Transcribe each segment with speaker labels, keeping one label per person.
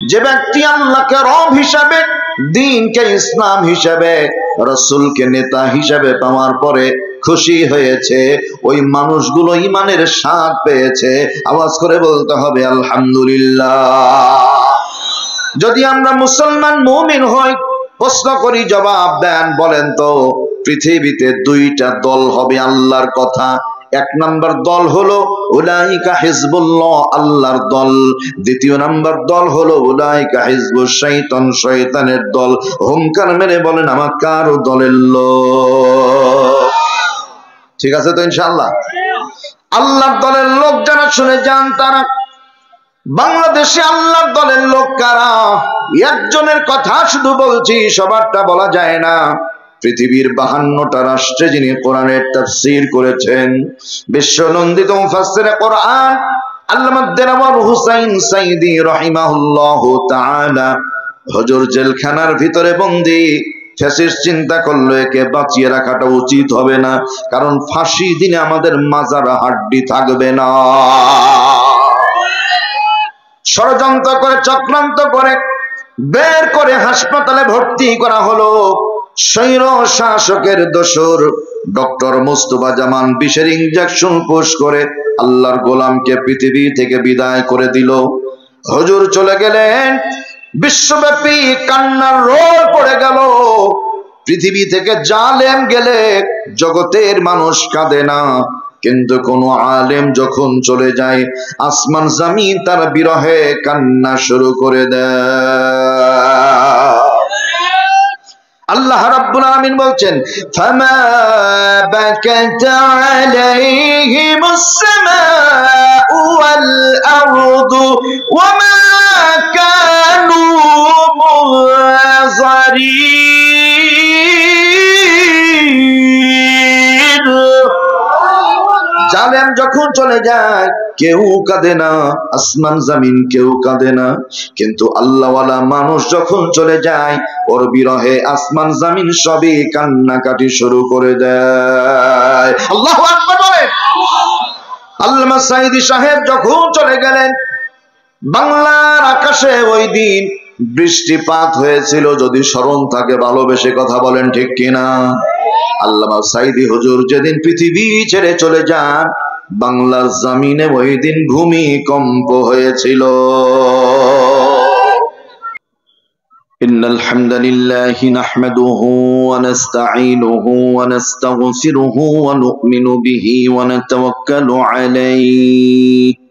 Speaker 1: যে ব্যক্তি আল্লাহকে রব হিসাবে, দ্বীনকে ইসলাম হিসাবে, রাসূলকে নেতা হিসাবে পাওয়ার পরে খুশি হয়েছে, ওই মানুষগুলো ঈমানের স্বাদ পেয়েছে। আওয়াজ করে বলতে হবে আলহামদুলিল্লাহ। যদি আমরা মুসলমান মুমিন হই, প্রশ্ন করি, জবাব দেন, বলেন তো পৃথিবীতে দুইটা দল হবে আল্লাহর কথা। এক নাম্বার দল হলো উলাইকা হিজবুল্লাহ, আল্লাহর দল। দ্বিতীয় নাম্বার দল হলো উলাইকা হিজবুশ শাইতান, শয়তানের দল। হুঙ্কার মেরে বলেন আমার কার দলের লোক? ঠিক আছে তো ইনশাআল্লাহ? আল্লাহর দলের লোক যারা শুনে যান তারা, বাংলাদেশে আল্লাহর দলের লোক কারা? একজনের কথা শুধু বলছি, সবারটা বলা যায় না। পৃথিবীর 52টা রাষ্ট্রে যিনি কোরআনের তাফসীর করেছেন, বিশ্বনন্দিত মুফাসসিরে কোরআন আল্লামা দেলাওয়ার হুসাইন সাইদি রাহিমাহুল্লাহু তাআলা হুজুর জেলখানার ভিতরে বন্দী। ফ্যাসিস্ট চিন্তা করলো একে বাঁচিয়ে রাখাটা উচিত হবে না, কারণ ফাঁসি দিনে আমাদের মাজার হাড্ডি থাকবে না। ষড়যন্ত্র করে, চক্রান্ত করে বের করে হাসপাতালে ভর্তি করা হলো। স্বৈর শাসকের দোসর ডক্টর মুস্তাফা জামান বিষের ইনজেকশন পুশ করে আল্লাহর গোলামকে পৃথিবী থেকে বিদায় করে দিল। হুজুর চলে গেলেন, বিশ্বব্যাপী কান্নার রোল পড়ে গেল। পৃথিবী থেকে জালেম গেলে জগতের মানুষ কাঁদে না, কিন্তু কোন আলেম যখন চলে যায়, আসমান জমিন তার বিরহে কান্না শুরু করে দেয়। আল্লাহ রাব্বুল আলামিন বলছেন, ফামা বাকাত আলাইহিমুস সামাউ ওয়াল আরদু ওয়া মা কানু মুনজারিন। জালেম যখন চলে যায় কেউ কাঁদে না, আসমান জমিন কেউ কাঁদে না, কিন্তু আল্লাহওয়ালা মানুষ যখন চলে যায় ওর বিরহে আসমান জমিন সবই কান্নাকাটি শুরু করে দেয়। আল্লাহু আকবার বলেন। আল্লামা সাঈদী সাহেব যখন চলে গেলেন, বাংলার আকাশে ওই দিন বৃষ্টিপাত হয়েছিল, যদি স্মরণ থাকে ভালোবেসে কথা বলেন ঠিক কিনা। আল্লামা সাঈদী হুজুর যেদিন পৃথিবী ছেড়ে চলে যান, বাংলার জমিনে ওই দিন ভূমিকম্প হয়েছিল। ইন্নাল হামদালিল্লাহি নাহমাদুহু ওয়া নাস্তাঈনুহু ওয়া নাস্তাগফিরুহু ওয়া নু'মিনু বিহি ওয়া নাতাওয়াক্কালু আলাইহি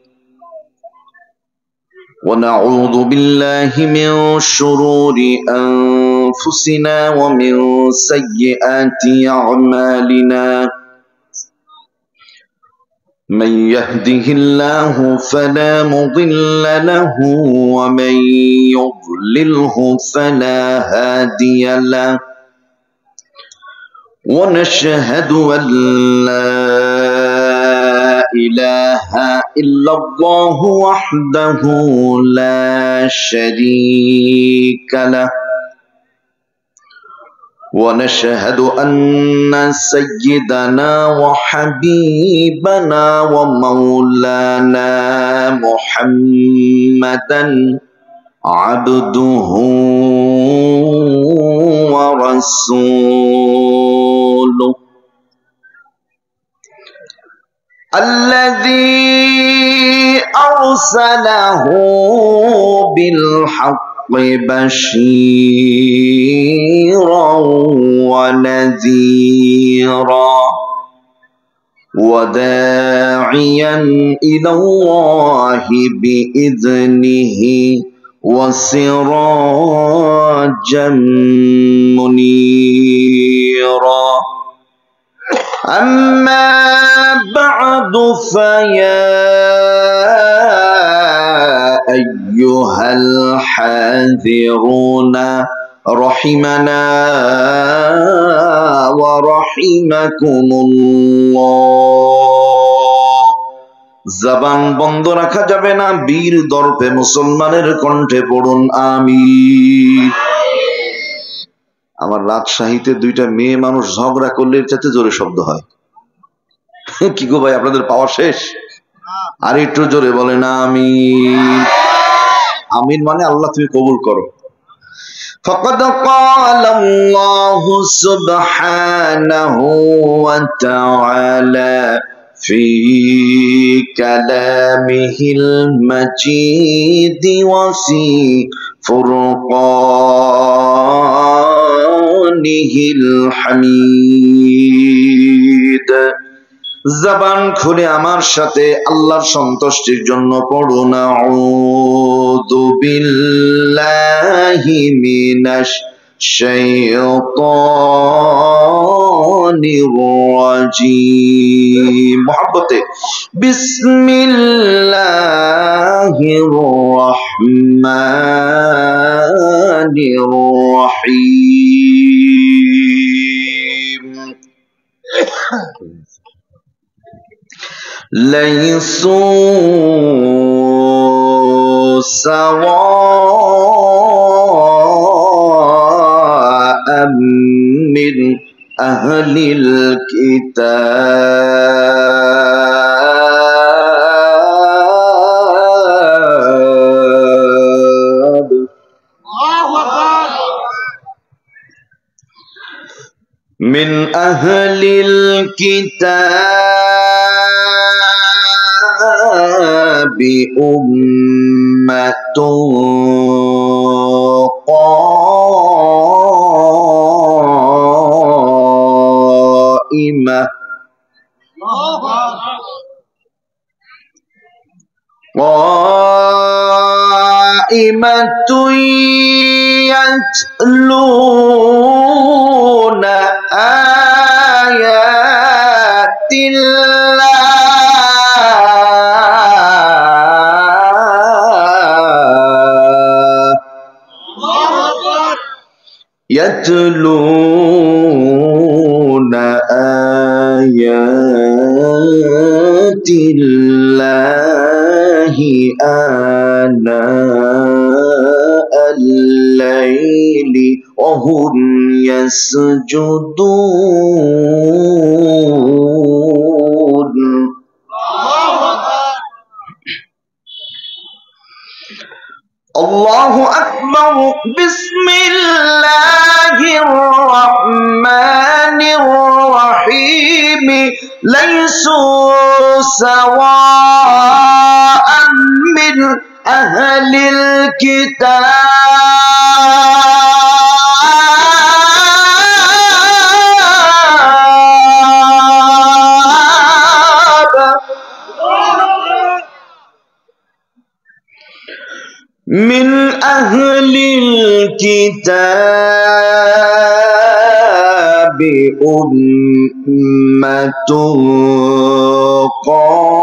Speaker 1: ونعوذ بالله من شرور أنفسنا ومن سيئات أعمالنا من يهده الله فلا مضل له ومن يضلله فلا هادي له ونشهد أن لا إله إلا الله وحده لا شريك له ونشهد أن سيدنا وحبيبنا ومولانا محمدا عبده ورسوله الذي أرسله بالحق بشيرا ونذيرا وداعيا إلى الله بإذنه وسراجا منيرا أما بعد فيا أيها الحاذرون رحمنا ورحمكم الله জবান বন্ধ রাখা যাবে না, বীর দর্পে মুসলমানের কণ্ঠে পড়ুন আমিন। আমার রাজশাহীতে দুইটা মেয়ে মানুষ ঝগড়া করলে যাতে জোরে শব্দ হয়। কি গো ভাই, আপনাদের পাওয়ার শেষ? আর একটু জোরে বলেন আমিন। আমিন মানে আল্লাহ তুমি কবুল করো। فقد قال الله سبحانه وتعالى في كلامه المجيد وفي فرقانه الحميد। জবান খুলে আমার সাথে আল্লাহর সন্তুষ্টির জন্য পড়ুন, আউযু বিল্লাহি মিনাশ শাইতানির রাজীম। মুহাব্বতে বিসমিল্লাহির রাহমানির রাহিম। ليسوا سواء من أهل الكتاب من أهل الكتاب أمة قائمة يتلون آيات الله يتلون آيات الله آناء الليل وهم يسجدون الله أكبر بسم الله الرحمن الرحيم ليسوا سواء من أهل الكتاب من أهل الكتاب أمة قائمة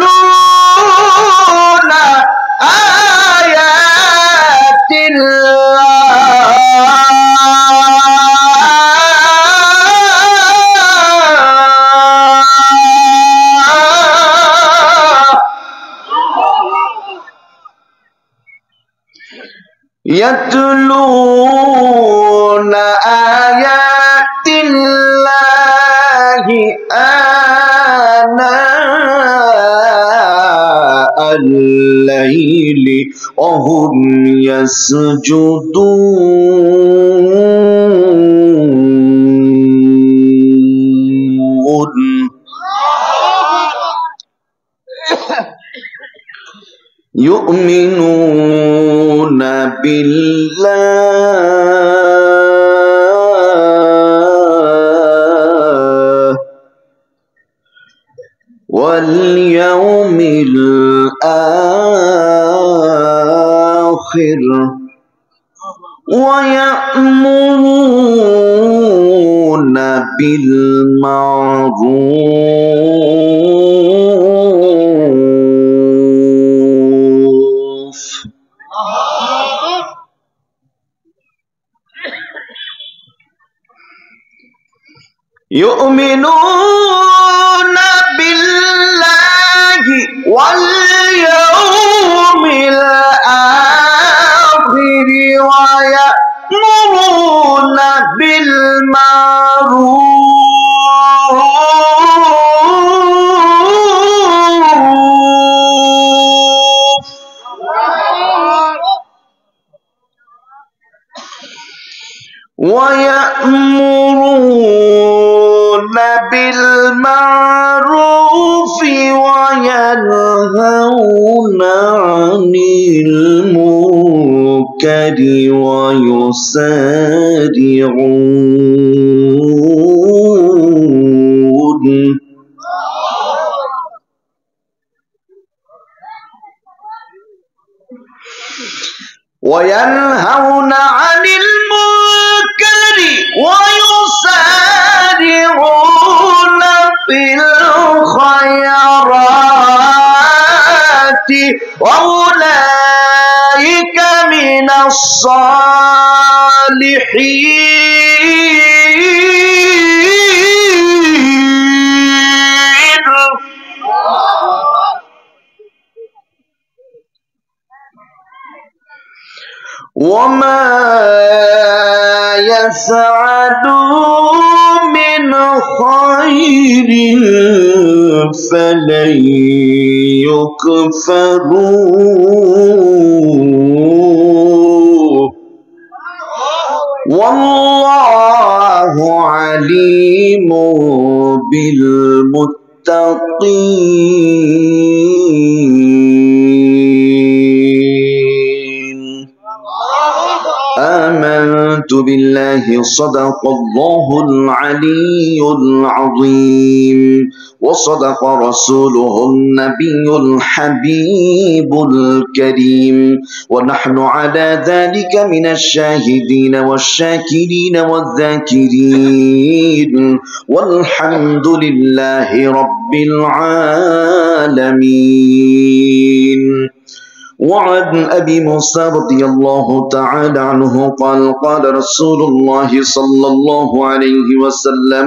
Speaker 1: يتلون آيات يتلون آيات الله آناء الليل وهم يسجدون يؤمنون بالله واليوم الآخر ويأمرون بالمعروف يؤمنون بالله واليوم الآخر ويأمرون بالمعروف وينهون عن المنكر ويسارعون في الخيرات وأولئك من الصالحين. وما يفعلوا من خير فلن يكفروه والله عليم بالمتقين. آمنت بالله صدق الله العلي العظيم وصدق رسوله النبي الحبيب الكريم ونحن على ذلك من الشاهدين والشاكرين والذاكرين والحمد لله رب العالمين. وعن أبي موسى رضي الله تعالى عنه قال قال رسول الله صلى الله عليه وسلم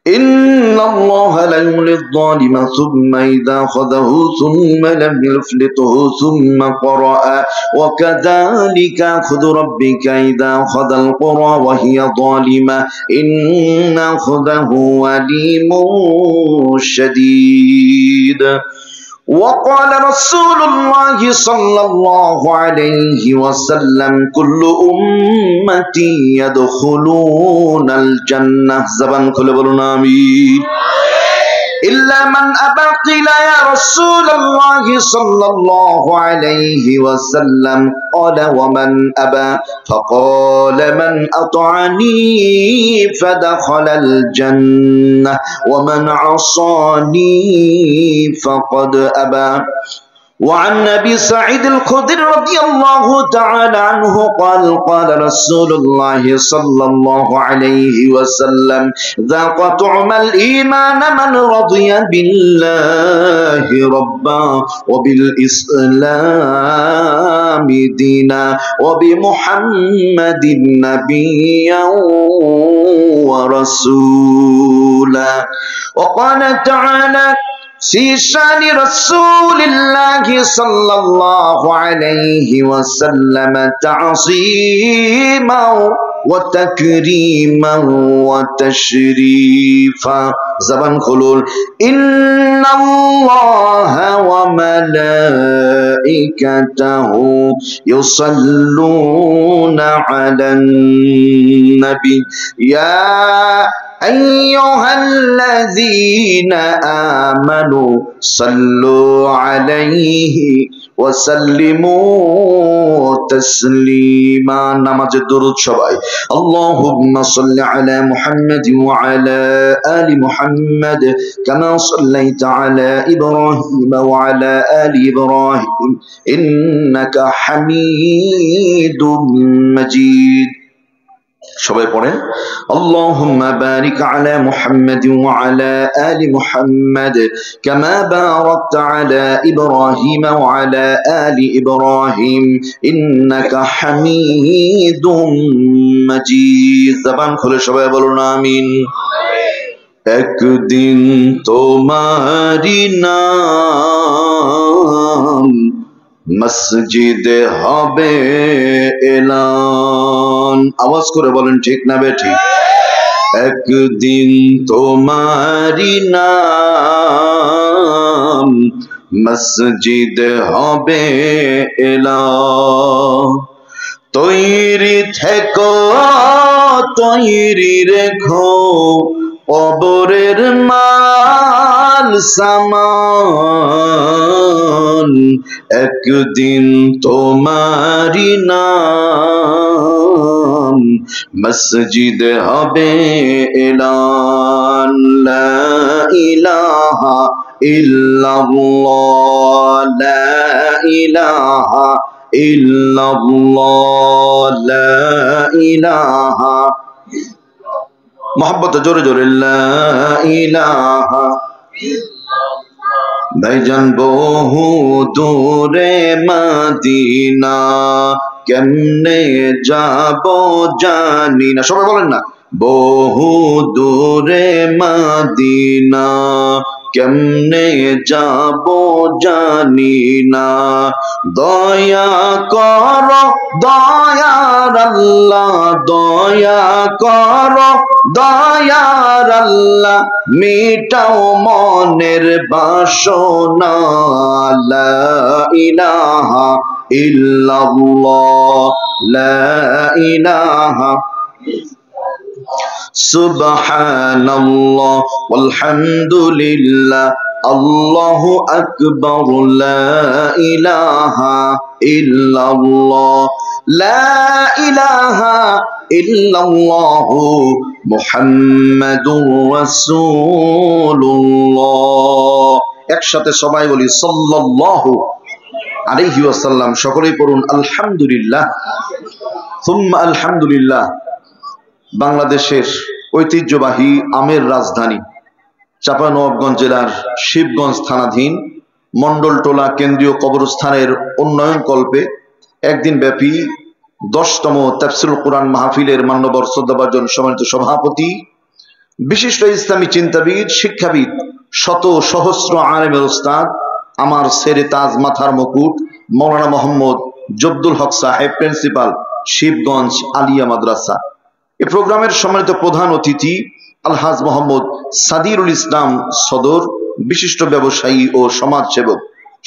Speaker 1: إن الله لا يملي الظالم ثم إذا أخذه ثم لم يفلته ثم قرأ وكذلك أخذ ربك إذا أخذ القرى وهي ظالمة إن أخذه أليم شديد. وقال رسول الله صلى الله عليه وسلم كل أمتي يدخلون الجنة زبان كل آمين إلا من أبى. قيل يا رسول الله صلى الله عليه وسلم قال ومن أبى؟ فقال من أطعني فدخل الجنة ومن عصاني فقد أبى. وعن أبي سعيد الخدري رضي الله تعالى عنه قال قال رسول الله صلى الله عليه وسلم ذاق طعم الإيمان من رضي بالله ربا وبالإسلام دينا وبمحمد نبيا ورسولا. وقال تعالى في شان رسول الله صلى الله عليه وسلم تعظيما وتكريما وتشريفا زبان خلول إن الله وملائكته يصلون على النبي يا أيها الذين آمنوا صلوا عليه وسلموا تسليما. نماز الدرود شبائي اللهم صل على محمد وعلى آل محمد كما صليت على إبراهيم وعلى آل إبراهيم إنك حميد مجيد. সবাই পড়েন আল্লাহুম্মা বারিক আলা মুহাম্মাদিন ওয়া আলা আলি মুহাম্মাদ কামা বারাকতা আলা ইব্রাহিম ওয়া আলা আলি ইব্রাহিম ইন্নাকা হামিদুম মাজিদ। জবান খুলে সবাই বলুন আমিন। একদিন তোমারি নাম মসজিদে হবে এলান। আওয়াজ করে বলেন ঠিক না বেঠিক? একদিন তোমারি নাম মসজিদে হবে এলান। তৈরি থেকো, তৈরি রেখো কবরের মাল সামান। একদিন তোমারি নাম মসজিদে হবে এলান। লা ইলাহা ইল্লাল্লাহ, লা ইলাহা ইল্লাল্লাহ, লা ইলাহা, মোহাব্বত জোরে জোরে, লা ইলাহা। ভাইজান বহু দূরে মদিনা, কেমনে যাব জানি না। সবাই বলেন না, বহু দূরে মদিনা, কেমনে যাব জানি না। দয়া কর দয়ার আল্লাহ, দয়া কর দয়ার আল্লাহ, মিটাও মনের বাসনা। লা ইলাহা ইল্লাল্লাহ, লা ইলাহা। সুবহানাল্লাহ ওয়ালহামদুলিল্লাহ, আল্লাহু আকবার, লা ইলাহা ইল্লাল্লাহ, লা ইলাহা ইল্লাল্লাহ, মুহাম্মাদুর রাসূলুল্লাহ। একসাথে সবাই বলি সাল্লাল্লাহু আলাইহি ওয়াসাল্লাম। সকলেই পড়ুন আলহামদুলিল্লাহ সুম্মা আলহামদুলিল্লাহ। বাংলাদেশের ঐতিহ্যবাহী আমের রাজধানী চাঁপাইনবাবগঞ্জ জেলার শিবগঞ্জ থানাধীন মন্ডলটোলা কেন্দ্রীয় কবরস্থানের উন্নয়ন কল্পে একদিন ব্যাপী 10তম তাফসীরুল কুরআন মাহফিলের মান্যবর শ্রদ্ধাভাজন সম্মানিত সভাপতি, বিশিষ্ট ইসলামী চিন্তাবিদ, শিক্ষাবিদ, শত সহস্র আলেমের উস্তাদ, আমার সেরে তাজ মাথার মুকুট মৌলানা মোহাম্মদ জব্দুল হক সাহেব, প্রিন্সিপাল, শিবগঞ্জ আলিয়া মাদ্রাসা। এই প্রোগ্রামের সম্মানিত প্রধান অতিথি আলহাজ মোহাম্মদ সাদিরুল ইসলাম সদর, বিশিষ্ট ব্যবসায়ী ও সমাজসেবক,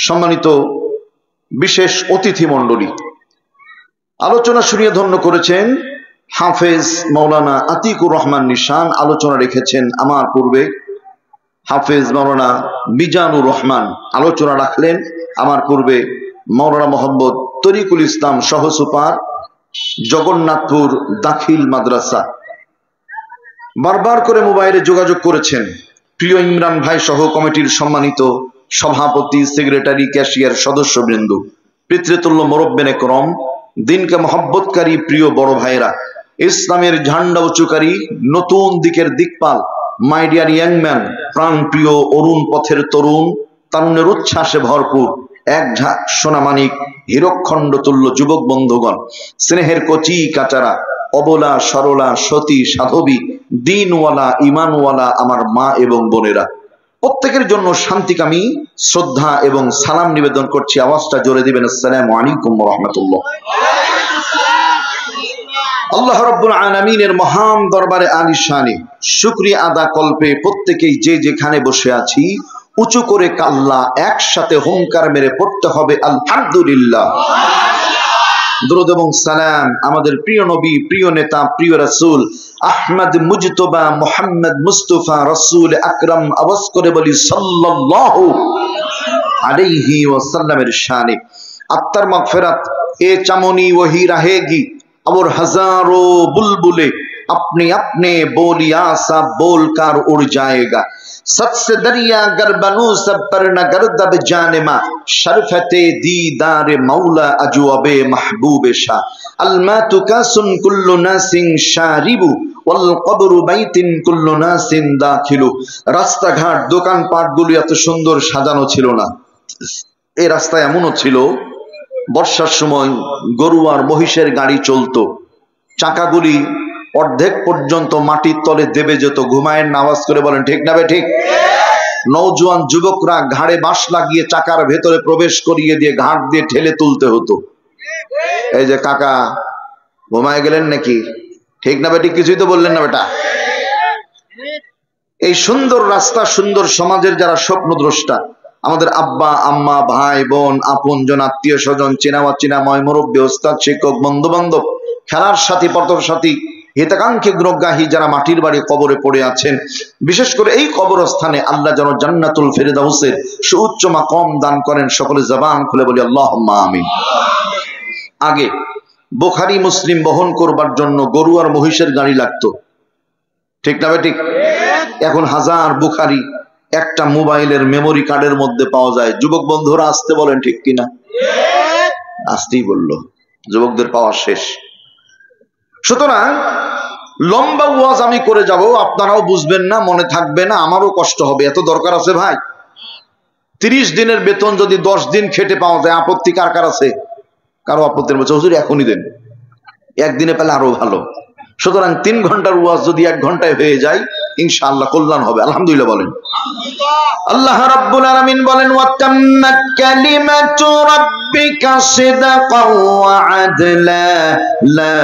Speaker 1: সম্মানিত বিশেষ অতিথি মণ্ডলী। আলোচনা শুনিয়ে ধন্য করেছেন হাফেজ মাওলানা আতিকুর রহমান নিশান। আলোচনা রেখেছেন আমার পূর্বে হাফেজ মাওলানা মিজানুর রহমান। আলোচনা রাখলেন আমার পূর্বে মাওলানা মোহাম্মদ তরিকুল ইসলাম, সহ সুপার, জগন্নাথপুর দাখিল মাদ্রাসা। বারবার করে মোবাইলে যোগাযোগ করেছেন প্রিয় ইমরান ভাই সহ কমিটির সম্মানিত সভাপতি, সেক্রেটারি, ক্যাশিয়ার, সদস্যবৃন্দ, পিতৃতুল্য মুরব্বিনে করম, দিনকে মহব্বতকারী প্রিয় বড় ভাইরা, ইসলামের ঝান্ডা উঁচুকারী নতুন দিকের দিকপাল, মাই ডিয়ার ইয়াং ম্যান, প্রাণ প্রিয় অরুণ পথের তরুণ, তারুণ্যের উচ্ছ্বাসে ভরপুর এক ঝাঁক সোনামানিক হীরকখণ্ড তুল্য যুবক বন্ধুগণ, স্নেহের কচি কাচারা, অবলা সরলা সতী সাধবী, দিনওয়ালা ইমানওয়ালা আমার মা এবং বোনেরা, প্রত্যেকের জন্য শান্তিকামী শ্রদ্ধা এবং সালাম নিবেদন করছি। আওয়াজটা জোরে দিবেন, আসসালামু আলাইকুম ওয়া রাহমাতুল্লাহ। আল্লাহ রাব্বুল আলামিনের মহান দরবারে আলিশানে শুকরিয়া আদা কল্পে প্রত্যেকেই যে যেখানে বসে আছি উঁচু করে কাল্লা একসাথে হুঙ্কার মেরে পড়তে হবে আলহামদুলিল্লাহ। দরুদ এবং সালাম আমাদের প্রিয় নবী, প্রিয় নেতা, প্রিয় রাসূল আহমদ মুজতবা মুহাম্মদ মুস্তাফা রাসূল আকরাম, আওয়াজ করে বলি সাল্লাল্লাহু আলাইহি ওয়াসাল্লামের শানে। আত্মার মাগফিরাত এ চামনি ওহি रहेगी और हजारों बुलबुले अपने अपने बोलिया सा बोलकर उड़ जाएगा। सच से दरिया गर बनू सब पर न गर्दब जानेमा, शरफते दीदार मौला अजूबे महबूब शाह। अलमातु कासुन कुल्लु नासिन शारिबु वल कब्रु बैतिन कुल्लु नासिन दाखिलु। রাস্তাঘাট দোকানপাটগুলো এত সুন্দর সাজানো ছিল না। এই রাস্তা এমনও ছিল বর্ষার সময় গরু আর মহিষের গাড়ি চলতো, চাকাগুলি অর্ধেক পর্যন্ত মাটির তলে দেবে যেত, ঘুমায়ের নামাজ করে বলেন ঠিক না ঠিক? নওজোয়ান যুবকরা ঘাড়ে বাঁশ লাগিয়ে চাকার ভেতরে প্রবেশ করিয়ে দিয়ে ঘাট দিয়ে ঠেলে তুলতে হতো। এই যে কাকা ঘুমায় গেলেন নাকি? ঠিক না বেটি? কিছুই তো বললেন না বেটা। এই সুন্দর রাস্তা, সুন্দর সমাজের যারা স্বপ্নদ্রষ্টা, আমাদের আব্বা আম্মা ভাই বোন আপনজন আত্মীয় স্বজন চেনা অচেনা ময় মুরব্বী ওস্তাদ শিক্ষক বন্ধু বান্ধব খেলার সাথী পথর সাথী হিতাকাঙ্ক্ষী গ্রহগাহী যারা মাটির বাড়ি কবরে পড়ে আছেন, বিশেষ করে এই কবরস্থানে আল্লাহ যেন জান্নাতুল ফেরদাউসের সুউচ্চ মাকাম দান করেন। সকলে জবান খুলে বলি আল্লাহুম্মা আমিন। আগে বুখারী মুসলিম বহন করবার জন্য গরু আর মহিষের গাড়ি লাগতো, ঠিক না ঠিক? এখন হাজার বুখারী একটা মোবাইলের মেমোরি কার্ডের মধ্যে পাওয়া যায়। যুবক বন্ধুরা আসতে বলেন ঠিক কিনা? আসতেই বললো, যুবকদের পাওয়া শেষ। সুতরাং লম্বা ওয়াজ আমি করে যাব, আপনারাও বুঝবেন না, মনে থাকবে না, আমারও কষ্ট হবে। এত দরকার আছে ভাই? 30 দিনের বেতন যদি 10 দিন খেটে পাওয়া যায়, আপত্তি কার কার আছে? কারো আপত্তি নেই, হুজুর এখনই দেন, একদিনে পেলে আরো ভালো। সুতরাং 3 ঘন্টার ওয়াজ যদি 1 ঘন্টায় হয়ে যায়, ইনশাআল্লাহ কল্যাণ হবে। আলহামদুলিল্লাহ বলেন। আল্লাহ রাব্বুল আলামিন বলেন ওয়া তাম্মাত কালিমাতু রাব্বিকা সিদকান ওয়া আদলা লা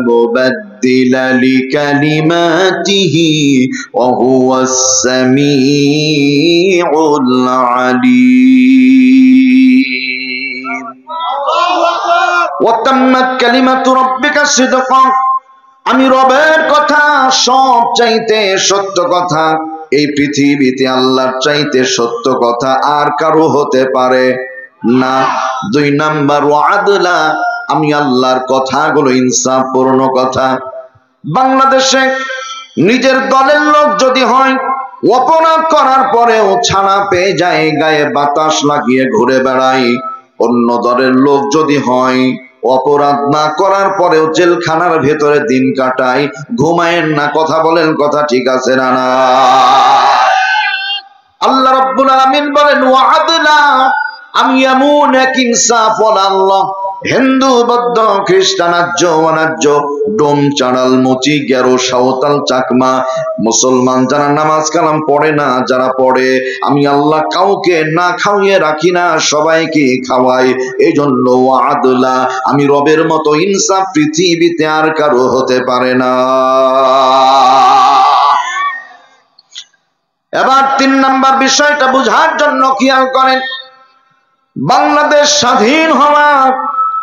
Speaker 1: মুবাদদিলা লিকালিমাতিহি ওয়া হুয়াস সামিউল আলীম। ওয়া তাম্মাত কালিমাতু রাব্বিকা সিদকান, আমি রবের কথা সব চাইতে সত্য কথা। এই পৃথিবীতে আল্লাহর চাইতে সত্য কথা আর কারো হতে পারে না। 2 নাম্বার ওয়াদলা, আমি আল্লাহর কথাগুলো ইনসাফপূর্ণ কথা। বাংলাদেশে নিজের দলের লোক যদি হয়, অপরাধ করার পরেও ছাড়া পেয়ে যায়, গায়ে বাতাস লাগিয়ে ঘুরে বেড়ায়। অন্য দলের লোক যদি হয়, অপরাধ না করার পরেও জেলখানার ভেতরে দিন কাটায়, ঘুমায়েন না। কথা বলেন, কথা ঠিক আছে না? না। আল্লাহ রাব্বুল আলামিন বলেন ওয়াদলা, আমি এমন এক ইনসাফ আল্লাহ। হিন্দু বৌদ্ধ খ্রিস্টান আর্য অনার্য ডোম চাড়াল মুচি গেরো সাঁওতাল চাকমা মুসলমান যারা নামাজ কালাম পড়ে না, যারা পড়ে, আমি আল্লাহ কাউকে না খাওয়িয়ে রাখি না, সবাইকে খাওয়াই। এই জন্য ওয়াদলা, আমি রবের মতো ইনসাফ পৃথিবীতে আর কারো হতে পারে না। এবার 3 নাম্বার বিষয়টা বুঝার জন্য খেয়াল করেন। বাংলাদেশ স্বাধীন হওয়া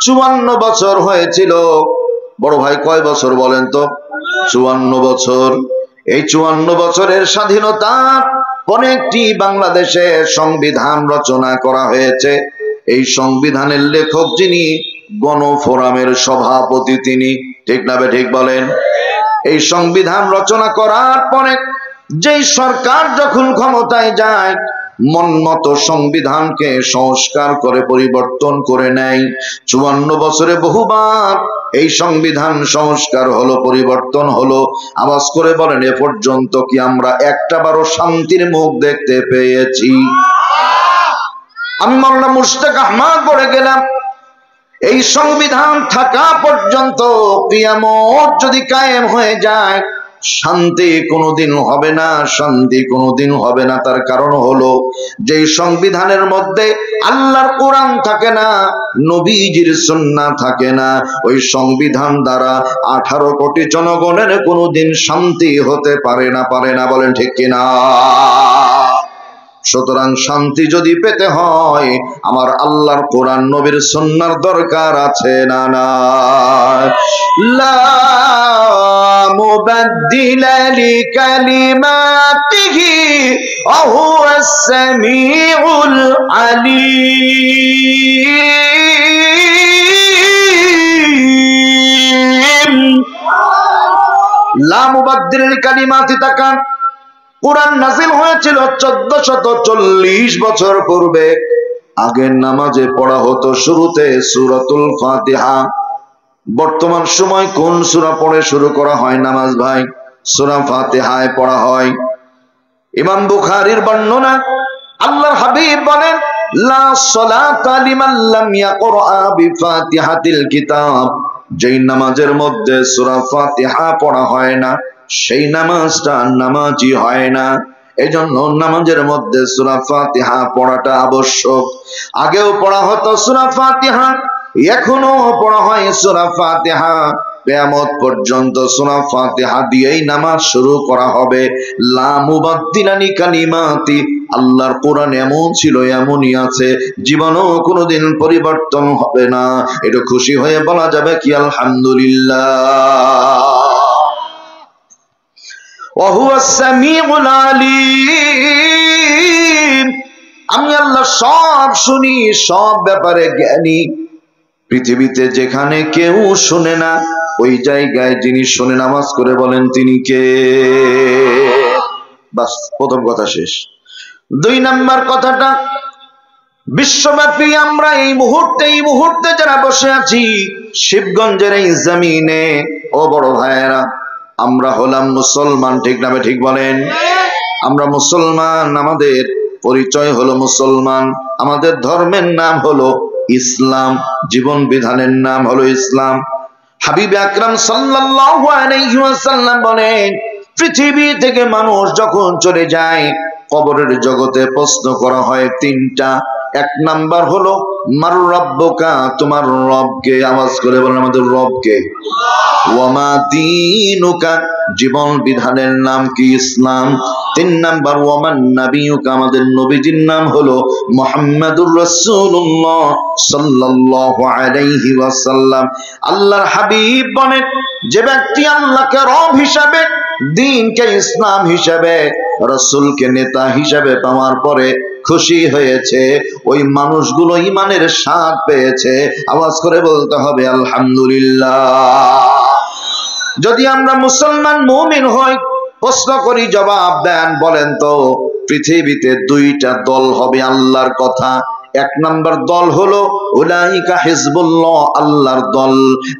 Speaker 1: 54 বছর হয়েছিল। বড় ভাই কয় বছর বলেন তো? 54 বছর। এই 54 বছরের স্বাধীনতার অনেকটি বাংলাদেশে সংবিধান রচনা করা হয়েছে। এই সংবিধানের লেখক যিনি, গণফোরামের সভাপতি তিনি, ঠিক না ঠিক বলেন? এই সংবিধান রচনা করার পরে যেই সরকার যখন ক্ষমতায় যায়, মন মতো সংবিধানকে সংস্কার করে পরিবর্তন করে নেয়। 54 বছরে বহুবার এই সংবিধান সংস্কার হলো, পরিবর্তন হলো। আওয়াজ করে বলেন, এ পর্যন্ত কি আমরা একটাবারও শান্তির মুখ দেখতে পেয়েছি? আমি মাওলানা মুশতাক আহমদ পড়ে গেলাম, এই সংবিধান থাকা পর্যন্ত কিয়ামত যদি কায়েম হয়ে যায়, শান্তি কোনোদিন হবে না, শান্তি কোনোদিন হবে না। তার কারণ হলো, যে সংবিধানের মধ্যে আল্লাহর কোরআন থাকে না, নবীজির সুন্নাহ থাকে না, ওই সংবিধান দ্বারা 18 কোটি জনগণের কোনোদিন শান্তি হতে পারে না। পারে না, বলেন ঠিক কিনা? সুতরাং শান্তি যদি পেতে হয়, আমার আল্লাহর কোরআন নবীর সুন্নাহর দরকার আছে না? না। লা মুবাদদিলা লিকালিমাতিহি ওয়া হুয়াস সামিউল আলীম। লা মুবাদদিলা লিকালিমাতি, তাকান, কোরআন নাযিল হয়েছিল 1440 বছর পূর্বে। আগের নামাজে পড়া হতো শুরুতে সূরাতুল ফাতিহা। বর্তমান সময় কোন সূরা পড়ে শুরু করা হয় নামাজ ভাই? সূরা ফাতিহায় পড়া হয়। ইমাম বুখারীর বর্ণনা, আল্লাহর হাবিব বলেন, লা সালাতা লিমান লাম ইয়াকরা বিফাতিহাতিল কিতাব। যেই নামাজের মধ্যে সূরা ফাতিহা পড়া হয় না সেই নামাজটা নামাজি হয় না। এজন্য নামাজের মধ্যে সূরা ফাতিহা পড়াটা আবশ্যক। আগেও পড়া হতো সূরা ফাতিহা, এখনো পড়া হয় সূরা ফাতিহা। কিয়ামত পর্যন্ত সূরা ফাতিহা দিয়েই নামাজ শুরু করা হবে। লা মুবাদদিলা লিকালিমাতি, আল্লাহর কোরআন এমন ছিল এমনই আছে, জীবনও কোনোদিন পরিবর্তন হবে না। এটা খুশি হয়ে বলা যাবে কি আলহামদুলিল্লাহ। ওয়া হুয়াস সামিউল আলিম, আমি আল্লাহ সব শুনি, সব ব্যাপারে জ্ঞানী। পৃথিবীতে যেখানে কেউ শুনে না ওই জায়গায় যিনি শুনে নামাজ করে বলেন তিনি কে? বাস, প্রথম কথা শেষ। 2 নাম্বার কথাটা, বিশ্বব্যাপী আমরা এই মুহূর্তে যারা বসে আছি শিবগঞ্জের এই জমিনে, ও বড় ভাইয়েরা, আমরা হলাম মুসলমান, ঠিক না ঠিক বলেন? আমরা মুসলমান, আমাদের পরিচয় হলো মুসলমান, আমাদের ধর্মের নাম হলো ইসলাম, জীবন বিধানের নাম হলো ইসলাম। হাবিব আকরাম সাল্লাল্লাহু আলাইহি ওয়াসাল্লাম বলেন, পৃথিবী থেকে মানুষ যখন চলে যায় কবরের জগতে প্রশ্ন করা হয় 3টা। 1 নাম্বার হলো মার রাব্বুকা, তোমার রব কে? আওয়াজ করে বলেন আমাদের রব কে। ওয়া মা দীনুকা, জীবন বিধানের নাম কি? ইসলাম। 3 নাম্বার ওয়া মান নাবিয়ুকা, আমাদের নবীজির নাম হলো মুহাম্মাদুর রাসূলুল্লাহ সাল্লাল্লাহু আলাইহি ওয়াসাল্লাম। আল্লাহর হাবিব বলেন, যে ব্যক্তি আল্লাহকে রব হিসাবে, দ্বীনকে ইসলাম হিসাবে, রাসূলকে নেতা হিসাবে পাওয়ার পরে খুশি হয়েছে, ওই মানুষগুলো ঈমানের স্বাদ পেয়েছে। আওয়াজ করে বলতে হবে আলহামদুলিল্লাহ। যদি আমরা মুসলমান মুমিন হই, প্রশ্ন করি, জবাব দেন, বলেন তো পৃথিবীতে 2টা দল হবে আল্লাহর কথা। 1 নাম্বার দল হলো উলাইকা হিজবুল্লাহ, আল্লাহর দল।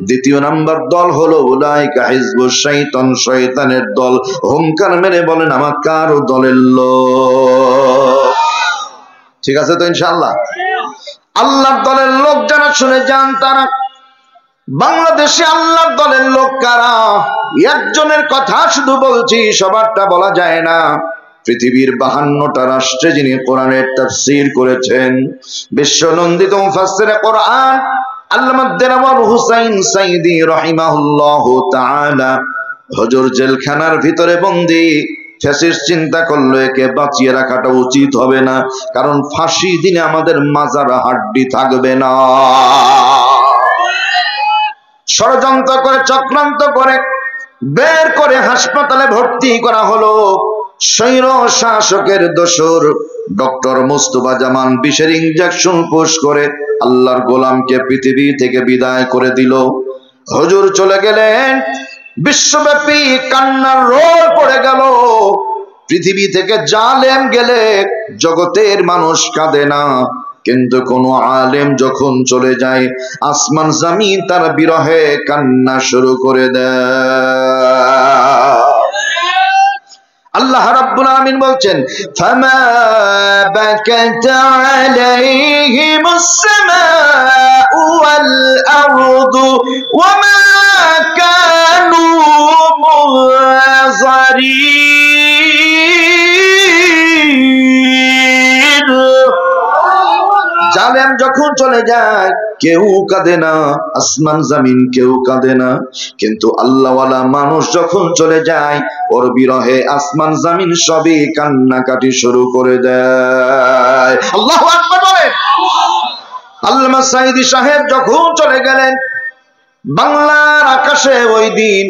Speaker 1: 2 নাম্বার দল হলো উলাইকা হিজবুশ শাইতান, শয়তানের দল। হুঙ্কার মেরে বলেন আমার কার দলের লোক? ঠিক আছে তো ইনশাআল্লাহ? আল্লাহর দলের লোক যারা শুনে যান তারা, বাংলাদেশে আল্লাহর দলের লোক কারা? একজনের কথা শুধু বলছি, সবারটা বলা যায় না। পৃথিবীর 52টা রাষ্ট্রে যিনি কোরআনের তাফসীর করেছেন, বিশ্বনন্দিত মুফাসসিরে কোরআন আল্লামা দেলাওয়ার হুসাইন সাইদি রাহিমাহুল্লাহু তাআলা, হুজুর জেলখানার ভিতরে বন্দী। ফ্যাসিস্ট চিন্তা করলো একে বাঁচিয়ে রাখাটা উচিত হবে না, কারণ ফাঁসি দিনে আমাদের মাজার হাড্ডি থাকবে না। ষড়যন্ত্র করে, চক্রান্ত করে বের করে হাসপাতালে ভর্তি করা হলো। স্বৈর শাসকের দোসর ডক্টর মুস্তাফা জামান বিষের ইনজেকশন পুশ করে আল্লাহর গোলামকে পৃথিবী থেকে বিদায় করে দিল। হুজুর চলে গেলেন, বিশ্বব্যাপী কান্নার রোল পড়ে গেল। পৃথিবী থেকে জালেম গেলে জগতের মানুষ কাঁদে না, কিন্তু কোন আলেম যখন চলে যায় আসমান জমিন তার বিরহে কান্না শুরু করে দেয়। আল্লাহ রাব্বুল আলামিন বলছেন, ফামা বাকাত আলাইহিমুস সামাউ ওয়াল আরদু ওয়া মা কানু মুনজারিন। জালেম যখন চলে যায় কেউ কাঁদে না, আসমান জমিন কেউ কাঁদে না, কিন্তু আল্লাহওয়ালা মানুষ যখন চলে যায় ওর বিরহে আসমান জমিন সবই কান্নাকাটি শুরু করে দেয়। আল্লাহু আকবার বলেন। আল্লামা সাঈদী সাহেব যখন চলে গেলেন, বাংলার আকাশে ওই দিন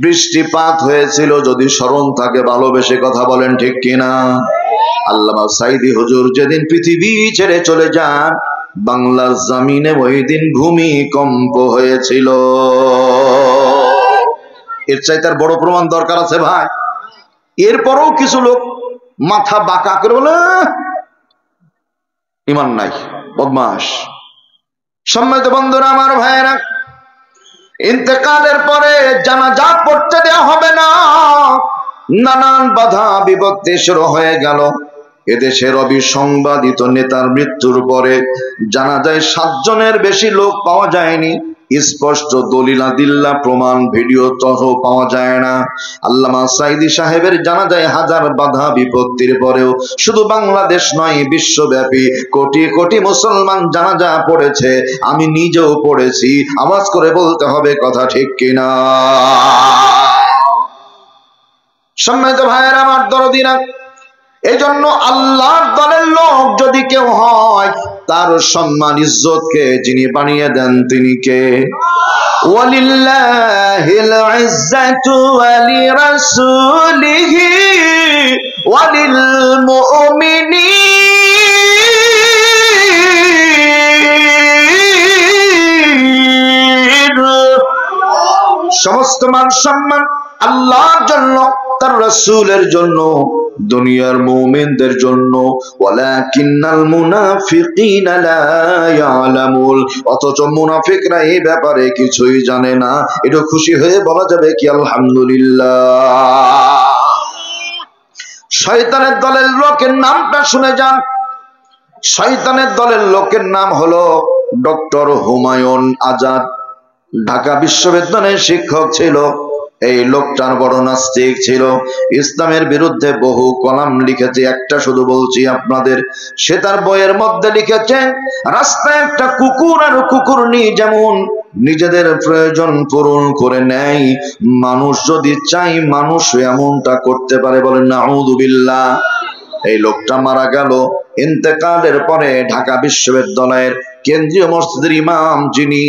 Speaker 1: বৃষ্টিপাত হয়েছিল, যদি স্মরণ থাকে ভালোবেসে কথা বলেন ঠিক কিনা। আল্লামা সাঈদী হুজুর যেদিন পৃথিবী ছেড়ে চলে যান, বাংলার জমিনে ওই দিন ভূমিকম্প হয়েছিল। এর চাইতে আর বড় প্রমাণ দরকার আছে ভাই? এরপরও কিছু লোক মাথা বাঁকা করে বলে ঈমান নাই, বদমাশ। সম্মানিত বন্ধুরা, আমার ভাইয়েরা, ইন্তেকালের পরে জানাজা পড়তে দেওয়া হবে না। নানান বাধা বিপত্তি শুরু হয়ে গেল। এদেশের অবিসংবাদিত নেতার মৃত্যুর পরে জানাজায় 7 জনের বেশি লোক পাওয়া যায়নি। স্পষ্ট দলিলাদিল্লা প্রমাণ ভিডিও তহ পাওয়া যায় না। আল্লামা সাইদি সাহেবের জানাজায় হাজার বাধা বিপত্তির পরেও শুধু বাংলাদেশ নয়, বিশ্বব্যাপী কোটি কোটি মুসলমান জানাজা পড়েছে। আমি নিজেও পড়েছি। আওয়াজ করে বলতে হবে কথা ঠিক কিনা? সম্মানিত ভাইয়েরা আমার, দরদিরা, এই জন্য আল্লাহর দলের লোক যদি কেউ হয়, তার সম্মান ইজ্জতকে যিনি বানিয়ে দেন তিনি কে? ওয়ালিল্লাহিল ইজ্জাতু ওয়ালিরাসূলিহি ওয়ালিল মুমিনিন। সমস্ত মান সম্মান আল্লাহর জন্য, তার রাসূলের জন্য, দুনিয়ার মুমিনদের জন্য। ওয়ালাকিন্নাল মুনাফিকিনা লা ইয়ালামুন। অথচ মুনাফিকরা এই ব্যাপারে কিছুই জানে না। এটা খুশি হয়ে বলা যাবে কি আলহামদুলিল্লাহ? শয়তানের দলের লোকের নামটা শুনে যান। শয়তানের দলের লোকের নাম হলো ডক্টর হুমায়ুন আজাদ। ঢাকা বিশ্ববিদ্যালয়ের শিক্ষক ছিল। এই লোকটার বড় নাস্তিক ছিল, ইসলামের বিরুদ্ধে বহু কলাম লিখেছে। একটা শুধু বলছি আপনাদের, সে তার বইয়ের মধ্যে লিখেছে, রাস্তায় একটা কুকুর আর কুকুরনি যেমন নিজেদের প্রয়োজন পূরণ করে নেয়, মানুষ যদি চাই মানুষ এমনটা করতে পারে। বলেন নাউযুবিল্লাহ। এই লোকটা মারা গেল। ইন্তেকালের পরে ঢাকা বিশ্ববিদ্যালয়ের কেন্দ্রীয় মসজিদের ইমাম যিনি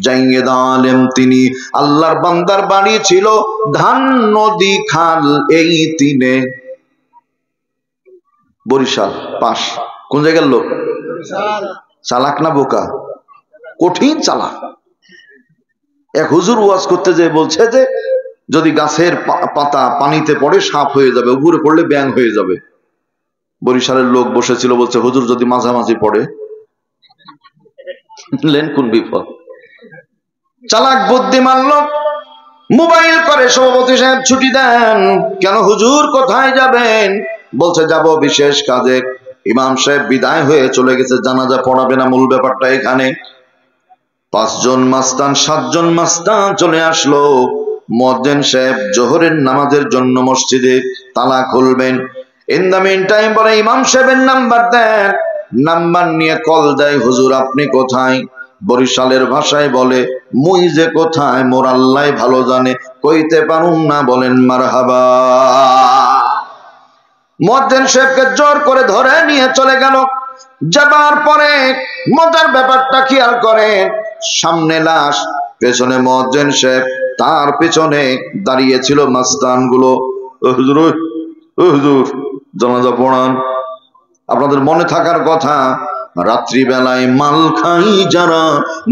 Speaker 1: জাইয়েদ আলেম, তিনি আল্লাহর বান্দার বাড়ি ছিল ধান নদী খাল এই তিনে, বরিশাল পাশ। কোন জায়গার লোক? চালাক না বোকা? কঠিন চালাক। এক হুজুর ওয়াজ করতে যে বলছে যে যদি গাছের পাতা পানিতে পড়ে সাপ হয়ে যাবে, উপরে পড়লে ব্যাঙ হয়ে যাবে। বরিশালের লোক বসেছিল, বলছে হুজুর যদি মাঝামাঝি পড়ে? লেন কোন বিপদ। চালাক বুদ্ধিমান লোক মোবাইল করে, সভাপতি সাহেব ছুটি দেন। কেন হুজুর কোথায় যাবেন? বলছে যাব বিশেষ কাজে। ইমাম সাহেব বিদায় হয়ে চলে গেছে, জানাজা পড়াবে না। মূল ব্যাপারটা এখানে। 5 জন মাস্তান 7 জন মাস্তান চলে আসলো। মুয়াজ্জিন সাহেব জোহরের নামাজের জন্য মসজিদে তালা খুলবেন। ইন দা মিন টাইম পরে ইমাম সাহেবের নাম্বার দেন। নাম্বার নিয়ে কল দেয়, হুজুর আপনি কোথায়? বরিশালের ভাষায় বলে, মুই যে কোথায় মোর আল্লাহ ভালো জানে, কইতে পারুম না। বলেন মারহাবা। মুয়াজ্জিন সাহেবকে জোর করে ধরে নিয়ে চলে গেল। যাবার পরে মজার ব্যাপারটা খেয়াল করেন, সামনে লাশ, পেছনে মুয়াজ্জিন সাহেব, তার পেছনে দাঁড়িয়ে ছিল মাস্তানগুলো। হুজুর, হুজুর জানাজা পড়ান। আপনাদের মনে থাকার কথা, রাত্রি বেলায় মাল খাই যারা,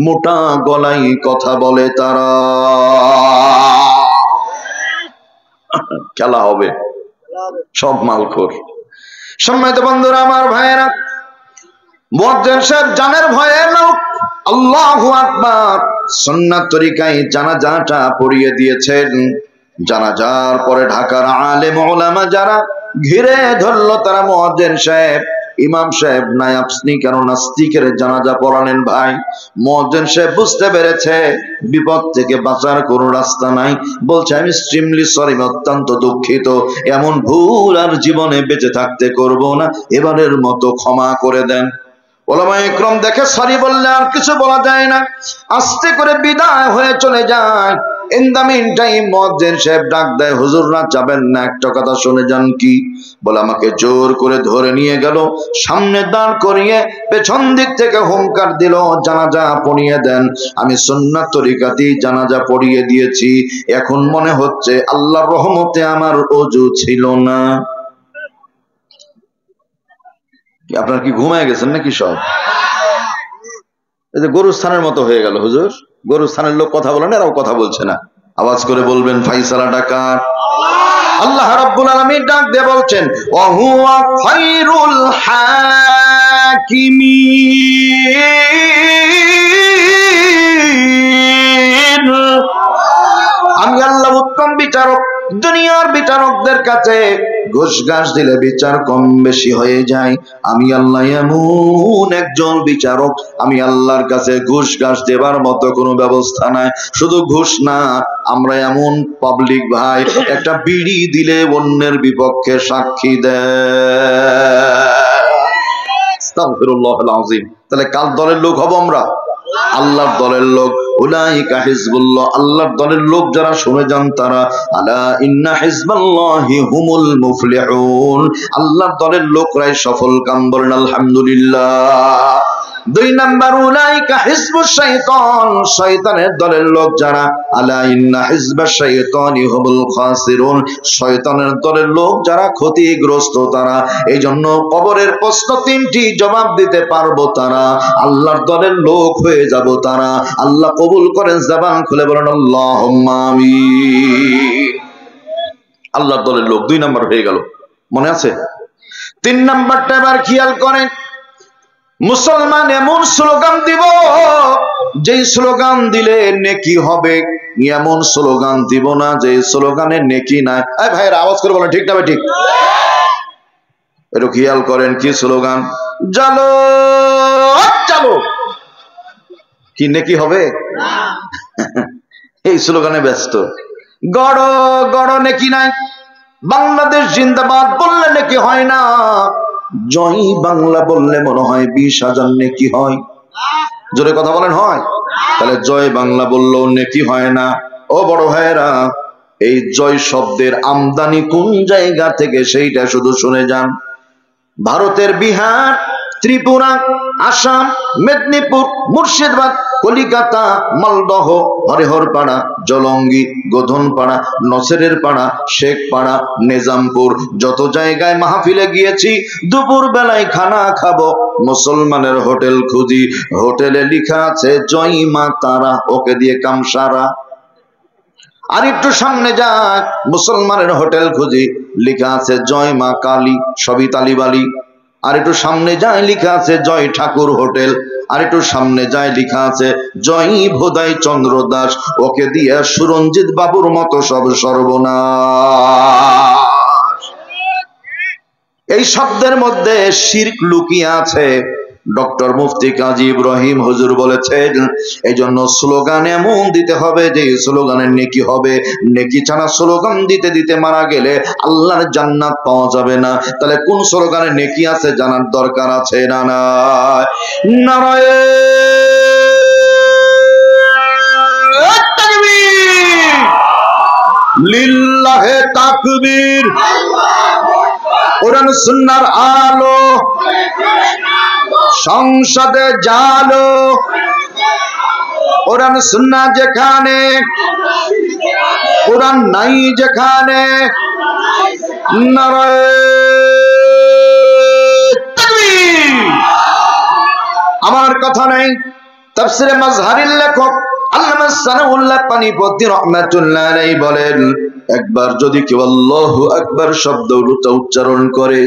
Speaker 1: মোটা গলায় কথা বলে তারা। খেলা হবে, সব মালখোর। সম্মানিত বন্ধুরা আমার, ভাইয়েরা, মুয়াজ্জিন সাহেব জানের ভয়ে লোক, আল্লাহু আকবার, সুন্নাত তরিকায় জানাজাটা পড়িয়ে দিয়েছেন। জানাজার পরে ঢাকার আলেম ওলামা যারা ঘিরে ধরলো, তারা মুয়াজ্জিন সাহেব, ইমাম সাহেব নাই, আপনি কেন নাস্তিকের জানাজা পড়ালেন ভাই? মুয়াজ্জিন সাহেব বুঝতে পেরেছে বিপদ থেকে বাঁচার কোনো রাস্তা নাই। বলছে আমি এক্সট্রিমলি সরি, অত্যন্ত দুঃখিত, এমন ভুল আর জীবনে বেঁচে থাকতে করব না, এবারের মতো ক্ষমা করে দেন। ওলামা ইকরাম দেখে সরি বললে আর কিছু বলা যায় না, আস্তে করে বিদায় হয়ে চলে যায়। ইন দা মিন টাইম মুয়াজ্জিন সাহেব ডাক দেয়, হুজুর না যাবেন না? একটা কথা শুনে যান। কি? বলে আমাকে জোর করে ধরে নিয়ে গেল, সামনে দাঁড় করিয়ে পেছন দিক থেকে হুঙ্কার দিল, জানাজা পড়িয়ে দেন। আমি সুন্নাত তরিকাতেই জানাজা পড়িয়ে দিয়েছি। এখন মনে হচ্ছে আল্লাহর রহমতে আমার ওযু ছিল না। আপনার কি ঘুমায় গেছেন নাকি সব? এই যে গরুস্থানের মতো হয়ে গেল হুজুর। গরুস্থানের লোক কথা বলে না, এরাও কথা বলছে না। আওয়াজ করে বলবেন ফাইসালাটা কার? আল্লাহ রাব্বুল আলামিন ডাক দিয়ে বলছেন, ওয়া হুয়া খায়রুল হাকিমিন। আমি আল্লাহ উত্তম বিচারক। দুনিয়ার বিচারকদের কাছে ঘুষ ঘাস দিলে বিচার কম বেশি হয়ে যায়। আমি আল্লাহ এমন একজন বিচারক, আমি আল্লাহর কাছে ঘুষ ঘাস দেবার মতো কোনো ব্যবস্থা নাই। শুধু ঘুষ না, আমরা এমন পাবলিক ভাই, একটা বিড়ি দিলে অন্যের বিপক্ষে সাক্ষী দেয়। আস্তাগফিরুল্লাহল আযীম। তাহলে কার দলের লোক হব আমরা? আল্লাহর দলের লোক। উলাইকা হিজবুল্লাহ, আল্লাহর দলের লোক যারা, শুনে যান তারা। আলা ইন্না হিজবাল্লাহি হুমুল মুফলিহুন, আল্লাহর দলের লোকরাই সফল কাম। বলেন আলহামদুলিল্লাহ। 2 নাম্বার, উলাইকা হিজবুশ শাইতান, শয়তানের দলের লোক যারা। আলা ইন্না হিজবাশ শাইতানি হুমুল খাসিরুন, শয়তানের দলের লোক যারা ক্ষতিগ্রস্ত তারা। এই জন্য কবরের প্রশ্ন 3টি জবাব দিতে পারবো তারা, আল্লাহর দলের লোক হয়ে যাব তারা। আল্লাহ কবুল করেন। জবান খুলে বলেন আল্লাহুম্মা আমিন। আল্লাহর দলের লোক 2 নাম্বার হয়ে গেল, মনে আছে? 3 নাম্বারটা এবার খেয়াল করেন। মুসলমান এমন স্লোগান দিব, যেই স্লোগান দিলে নেকি হবে, এমন স্লোগান দিব না যে স্লোগানে নেকি নাই। এই ভাইয়ের আওয়াজ করে বলেন ঠিক না ভাই? ঠিক। একটু খেয়াল করেন, কি স্লোগান? জালো জালো, কি নেকি হবে? এই স্লোগানে ব্যস্ত। গড় গড় নেকি নাই। বাংলাদেশ জিন্দাবাদ বললে নেকি হয় না, জয় বাংলা বললে মনে হয় 20,000 নেকি হয়। জোরে কথা বলেন, হয়? তাহলে জয় বাংলা বললেও নেকি হয় না। ও বড় ভাইরা, এই জয় শব্দের আমদানি কোন জায়গা থেকে সেইটা শুধু শুনে যান। ভারতের বিহার, ত্রিপুরা, আসাম, মেদিনীপুর, মুর্শিদাবাদ, কলিকাতা, মালদহ, হরিহরপাড়া, জলঙ্গি, গোধনপাড়া, নসেরের পাড়া, শেখপাড়া, নিজামপুর, যত জায়গায় মাহফিলে গিয়েছি, দুপুর বেলায় খানা খাবো, মুসলমানের হোটেল খুঁজি, হোটেলে লেখা আছে জয় মা তারা, ওকে দিয়ে কাম সারা। আর একটু সামনে যাক, মুসলমানের হোটেল খুঁজি, লেখা আছে জয় মা কালী, সবই তালিবালি। আর একটু সামনে যায়, লেখা আছে জয় ঠাকুর হোটেল। আর একটু সামনে যায়, লেখা আছে জয় ভোদাই চন্দ্র দাস, ওকে দিয়ে সুরঞ্জিত বাবুর মতো সব সর্বনাশ। এই শব্দের মধ্যে শিরক লুকিয়ে আছে। ডক্টর মুফতি কাজী ইব্রাহিম হুজুর বলেছেন, এই জন্য স্লোগান এমন দিতে হবে যে স্লোগানের নেকি হবে। নেকি ছাড়া স্লোগান দিতে দিতে মারা গেলে আল্লাহর জান্নাত পাওয়া যাবে না। তাহলে কোন স্লোগানে নেকি আছে জানার দরকার আছে না? নারায়ে তাকবীর, লিল্লাহে তাকবীর, কোরআন সুন্নাহর আলো, সংসদে জালো, কোরআন সুন্নাহ যেখানে, কোরআন নাই যেখানে, নারায়ে তাকবীর। আমার কথা নাই। তাফসীরে মাজহারির লেখক আল্লামা সানাউল্লাহ পানিপতি রাহমাতুল্লাহ আলাইহি বলেন, একবার যদি কেউ আল্লাহু আকবার শব্দটা উচ্চারণ করে,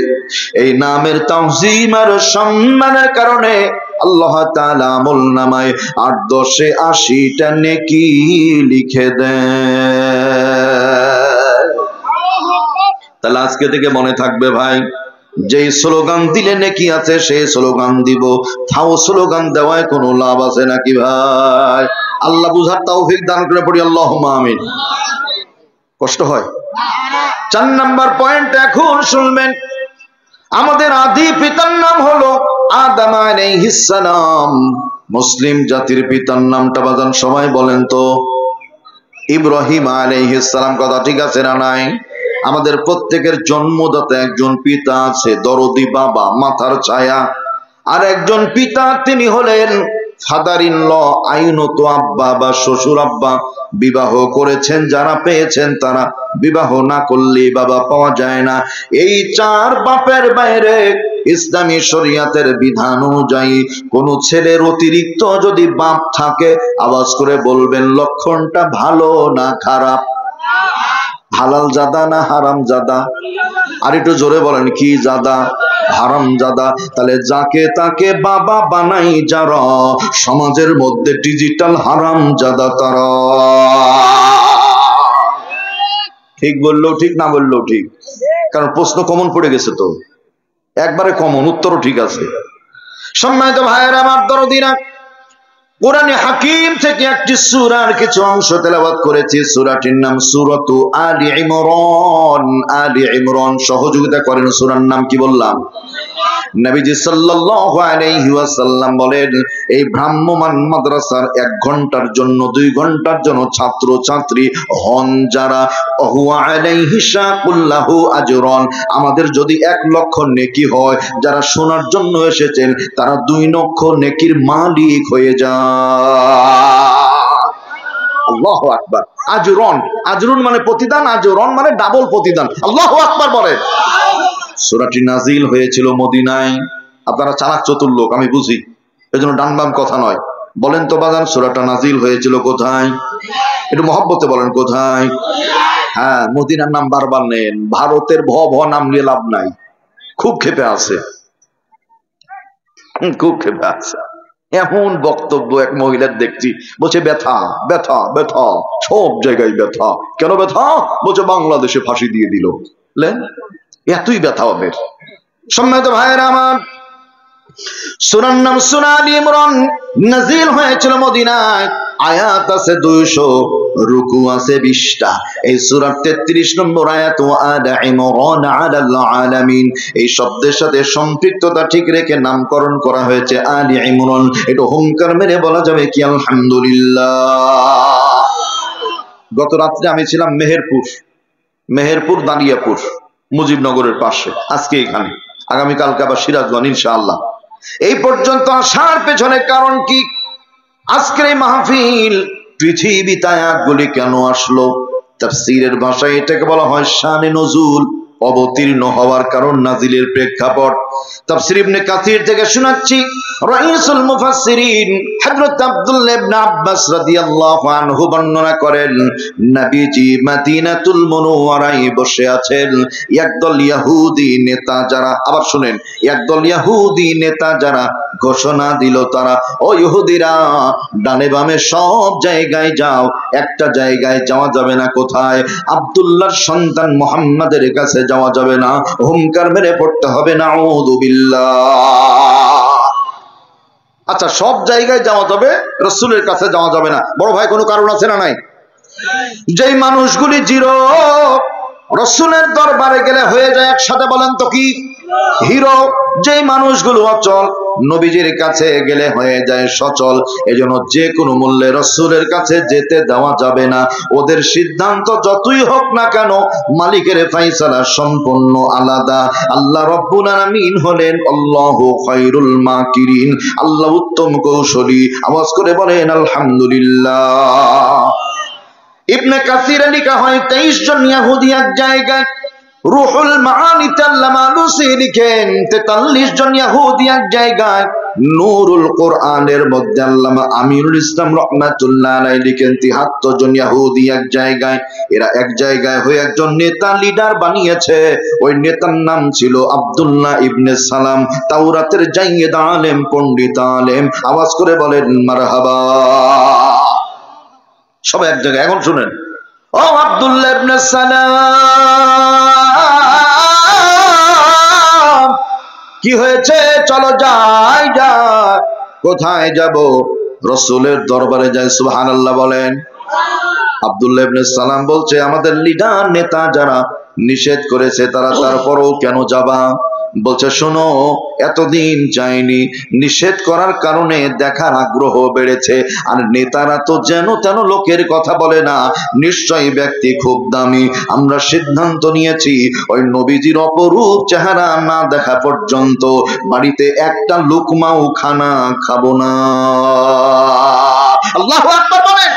Speaker 1: এই নামের তাওযীম আর সম্মানের কারণে আল্লাহ তাআলা আমলনামায় 8-10-80টা নেকি লিখে দেন। তাহলে আজকে থেকে মনে থাকবে ভাই, যেই স্লোগান দিলে নেকি আছে সেই স্লোগান দিব। ফাও স্লোগান দেওয়ায় কোনো লাভ আছে নাকি ভাই? আল্লাহ বুঝার তৌফিক দান করে পড়ি আল্লাহুম্মা আমিন। কষ্ট হয়? 4 নাম্বার পয়েন্ট এখন শুনবেন। আমাদের আদি পিতার নাম হলো আদম আলাইহিস সালাম। মুসলিম জাতির পিতার নামটা বাজান সবাই বলেন তো? ইব্রাহিম আলাইহিস সালাম। কথা ঠিক আছে না নাই? আমাদের প্রত্যেকের জন্মদাতা একজন পিতা আছে, দরদি বাবা, মাথার ছায়া। আর একজন পিতা, তিনি হলেন ফাদার ইন ল, আইনত আব্বা বা শ্বশুর আব্বা। বিবাহ করেছেন যারা, পেয়েছেন তারা। বিবাহ না করলে বাবা পাওয়া যায় না। এই 4 বাপের বাইরে ইসলামী শরিয়াতের বিধান অনুযায়ী কোন ছেলের অতিরিক্ত যদি বাপ থাকে, আওয়াজ করে বলবেন লক্ষণটা ভালো না খারাপ? হালাল জাদা না হারাম জাদা? আর একটু জোরে বলেন, কি জাদা? হারাম জাদা। তাহলে যাকে তাকে বাবা বানাই যারা, সমাজের মধ্যে ডিজিটাল হারাম জাদা তারা। ঠিক বললো ঠিক, না বললো ঠিক? কারণ প্রশ্ন কমন পড়ে গেছে তো, একবারে কমন, উত্তরও ঠিক আছে। সম্মানিত ভাইয়েরা আমার দরদিরা, কোরআনে হাকিম থেকে একটি সূরার কিছু অংশ তেলাওয়াত করেছি। সূরাটির নাম সূরাতু আলী ইমরান। আলী ইমরান, সহযোগিতা করেন, সূরার নাম কি বললাম? নবীজি সাল্লাল্লাহু আলাইহি ওয়াসাল্লাম বলেন, এই ভ্রাম্যমাণ মাদ্রাসার 1 ঘন্টার জন্য 2 ঘন্টার জন্য ছাত্র ছাত্রী হন যারা, হুয়া আলাইহি শাকুল্লাহু আজরান, আমাদের যদি 1 লক্ষ নেকি হয়, যারা শোনার জন্য এসেছেন তারা 2 লক্ষ নেকির মালিক হয়ে যায়। আল্লাহু আকবার। আজরন, আজরুন মানে প্রতিদান, আজরন মানে ডাবল প্রতিদান। আল্লাহু আকবার বলে। সূরাটি নাজিল হয়েছিল মদিনায়। আপনারা চালাক চতুর লোক, আমি বুঝি, এজন্য ডান বাম কথা নয়। বলেন তো বাজান, সূরাটা নাজিল হয়েছিল কোথায়? একটু মহব্বতে বলেন, কোথায়? হ্যাঁ, মদিনার নাম বারবার নেন, ভারতের ভ ভ নাম নিয়ে লাভ নাই। খুব ক্ষেপে আছে, খুব ক্ষেপে আছে। এমন বক্তব্য এক মহিলার দেখছি, বলছে ব্যথা ব্যথা ব্যথা, সব জায়গায় ব্যথা। কেন ব্যথা? বলছে বাংলাদেশে ফাঁসি দিয়ে দিল। এতই ব্যথা ওদের। সম্মানিত ভাইয়েরা আমার, সূরার নাম সূরা আলী ইমরান, নাজিল হয়েছিল মদিনায়। আয়াত আছে 200, রুকু আছে 20টা। এই সূরার 33 নম্বর আয়াত, আলা ইমরান আলাল আলামিন, এই শব্দের সাথে সম্পৃক্ততা ঠিক রেখে নামকরণ করা হয়েছে আলী ইমরান। এটা হুঙ্কার মেরে বলা যাবে কি আলহামদুলিল্লাহ। গত রাত্রে আমি ছিলাম মেহেরপুর দানিয়াপুর, মুজিবনগরের পাশে, আজকে এখানে, আগামীকালকে আবার সিরাজগঞ্জ ইনশাআল্লাহ। এই পর্যন্ত আসার পেছনে কারণ কি? আজকের এই মাহফিল, পৃথিবীতে আয়াতগুলি কেন আসলো? তাফসীরের ভাষায় এটাকে বলা হয় শানে নজুল, অবতীর্ণ হওয়ার কারণ, নাজিলের প্রেক্ষাপট। তাফসীর ইবনে কাসির থেকে শোনাচ্ছি, রাইসুল মুফাসসিরিন হযরত আব্দুল্লাহ ইবনে আব্বাস রাদিয়াল্লাহু আনহু বর্ণনা করেন, নবীজি মদিনাতুল মুনাওয়ারায় বসে আছেন। একদল ইহুদি নেতা যারা, আবার শুনেন, একদল ইহুদি নেতা যারা ঘোষণা দিল, তারা, ও ইহুদিরা, ডানে বামে সব জায়গায় যাও, একটা জায়গায় যাওয়া যাবে না। কোথায়? আব্দুল্লাহর সন্তান মুহাম্মাদের কাছে যাওয়া যাবে না, হুঙ্কার মেরে পড়তে হবে নাউযু বিল্লাহ। আচ্ছা, সব জায়গায় যাওয়া যাবে, রাসূলের কাছে যাওয়া যাবে না। বড় ভাই, কোনো কারণ আছে না নাই? যেই মানুষগুলি জিরো, রাসূলের দরবারে গেলে হয়ে যায় একসাথে, বলেন তো কি? হিরো। যেই মানুষগুলো অচল, নবীজির কাছে গেলে হয়ে যায় সচল। এজন্য যে কোনো মূল্যে রাসূলের কাছে যেতে দেওয়া যাবে না। ওদের সিদ্ধান্ত যতই হোক না কেন, মালিকের ফয়সালা সম্পূর্ণ আলাদা। আল্লাহ রাব্বুল আলামিন হলেন আল্লাহু খায়রুল মাকিরিন, আল্লাহ উত্তম কৌশলী। আওয়াজ করে বলেন আলহামদুলিল্লাহ। ইবনে কাসিরে লেখা হয় 23 জন ইহুদি এক জায়গায়। রুহুল মাআনিতে আল্লামা আলুসি লিখেন 43 জন ইহুদি এক জায়গায়। নূরুল কোরআনের মধ্যে আল্লামা আমিনুল ইসলাম রাহমাতুল্লাহ আলাইহি লিখেন 73 জন ইহুদি এক জায়গায়। এরা এক জায়গায় হয়ে একজন নেতা, লিডার বানিয়েছে। ওই নেতার নাম ছিল আব্দুল্লাহ ইবনে সালাম, তাওরাতের জাইয়েদ আলেম, পণ্ডিত আলেম। আওয়াজ করে বলেন মারহাবা। সবাই এক জায়গায়। এখন শুনেন, ও আব্দুল্লাহ ইবনে সালাম, কি হয়েছে? চলো যাই। কোথায় যাব? রাসূলের দরবারে যাই। সুবহানাল্লাহ বলেন। আব্দুল্লাহ ইবনে সালাম বলছে, আমাদের লিডার নেতা যারা নিষেধ করেছে, তারা তারপরও কেন যাবা? বলছে, শোনো, এতদিন যায়নি, নিষেধ করার কারণে দেখার আগ্রহ বেড়েছে। আর নেতারা তো যেন তেন লোকের কথা বলে না, নিশ্চয়ই ব্যক্তি খুব দামি। আমরা সিদ্ধান্ত নিয়েছি, ওই নবীজির অপরূপ চেহারা না দেখা পর্যন্ত বাড়িতে একটা লুকমাও খানা খাবো না। আল্লাহু আকবার বলেন।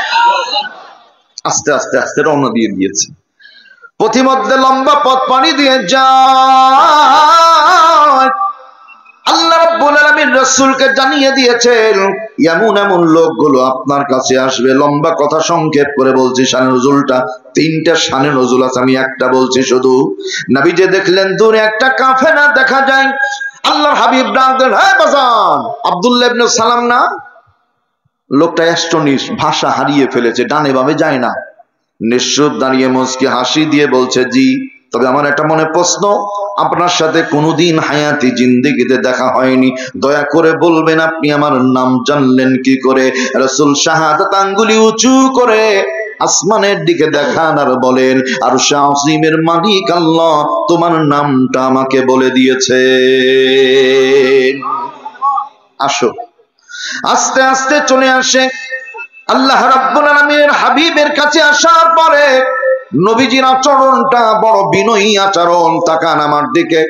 Speaker 1: আস্তে আস্তে আস্তে রওনা দিয়ে দিয়েছে। পথিমধ্যে লম্বা পথ পাড়ি দিয়ে যায়। আল্লাহ রাব্বুল আলামিন রাসূলকে জানিয়ে দিয়েছেন, এমন এমন লোকগুলো আপনার কাছে আসবে। লম্বা কথা সংক্ষেপ করে বলছি, শানে নজুলটা 3টা শানে নজুল আছে, আমি একটা বলছি শুধু। নবীজি দেখলেন দূরে একটা কাফেলা দেখা যায়। আল্লাহর হাবিব ডাকলেন, হ্যাঁ বাজান, আব্দুল্লাহ ইবনে সালাম না? লোকটা অ্যাস্টনিশ, ভাষা হারিয়ে ফেলেছে, ডানে বামে যায় না। নিশ্চুপ দাঁড়িয়ে মুচকি হাসি দিয়ে বলছে, জি। তবে আমার একটা মনে প্রশ্ন, আপনার সাথে কোনোদিন হায়াতি জিন্দেগিতে দেখা হয়নি, দয়া করে বলবেন আপনি আমার নাম জানলেন কি করে? রাসূল শাহাদাত আঙ্গুলি উঁচু করে আসমানের দিকে দেখান আর বলেন, আরশে আজিমের মালিক আল্লাহ তোমার নামটা আমাকে বলে দিয়েছে। আসো, আস্তে আস্তে চলে আসে আল্লাহ রাব্বুল আলামিনের হাবিবের কাছে। আসার পরে নবীজির আচরণটা বড় বিনয়ী আচরণ। তাকান আমার দিকে,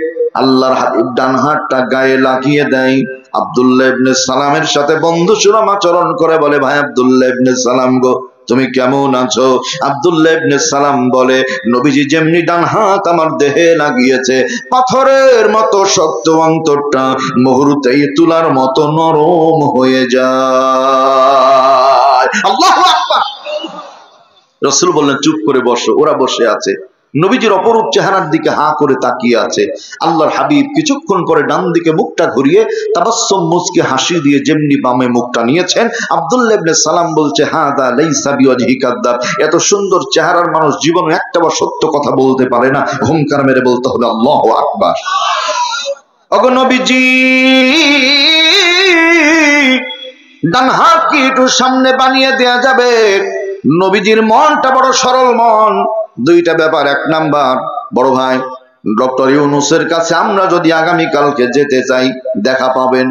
Speaker 1: আল্লাহর হাবিব ডান হাতটা গায়ে লাগিয়ে দেয়, আব্দুল্লাহ ইবনে সালামের সাথে বন্ধু সুলভ আচরণ করে বলে, ভাই আব্দুল্লাহ ইবনে সালাম গো, তুমি কেমন আছো? আব্দুল্লাহ ইবনে সালাম বলে, নবীজি যেমনি ডান হাত আমার দেহে লাগিয়েছে, পাথরের মতো শক্ত অন্তরটা মুহূর্তেই তুলার মতো নরম হয়ে যায়। আল্লাহু আকবার। রাসূল বললেন, চুপ করে বসো। ওরা বসে আছে, নবীজির অপরূপ চেহারার দিকে হা করে তাকিয়ে আছে। আল্লাহর হাবিব কিছুক্ষণ পরে ডান দিকে মুখটা ঘুরিয়ে তাবাসসুম মুস্কি হাসি দিয়ে যেমনি বামে মুখটা নিয়েছেন, আব্দুল্লাহ ইবনে সালাম বলছে, হাদা লাইসা বিওয়াজহি কাদ্দাব। এত সুন্দর চেহারার মানুষ জীবনে একটাবার সত্য কথা বলতে পারে না। হুঙ্কার মেরে বলতে হবে আল্লাহু আকবার। ওগো নবীজি, ডান হাত কি একটু সামনে বানিয়ে দেয়া যাবে? নবীজির মনটা বড় সরল মন। দুইটা ব্যাপার, এক নাম্বার, বড় ভাই ডক্টর ইউনূসের কাছে আমরা যদি আগামীকালকে যেতে চাই, দেখা পাবেন।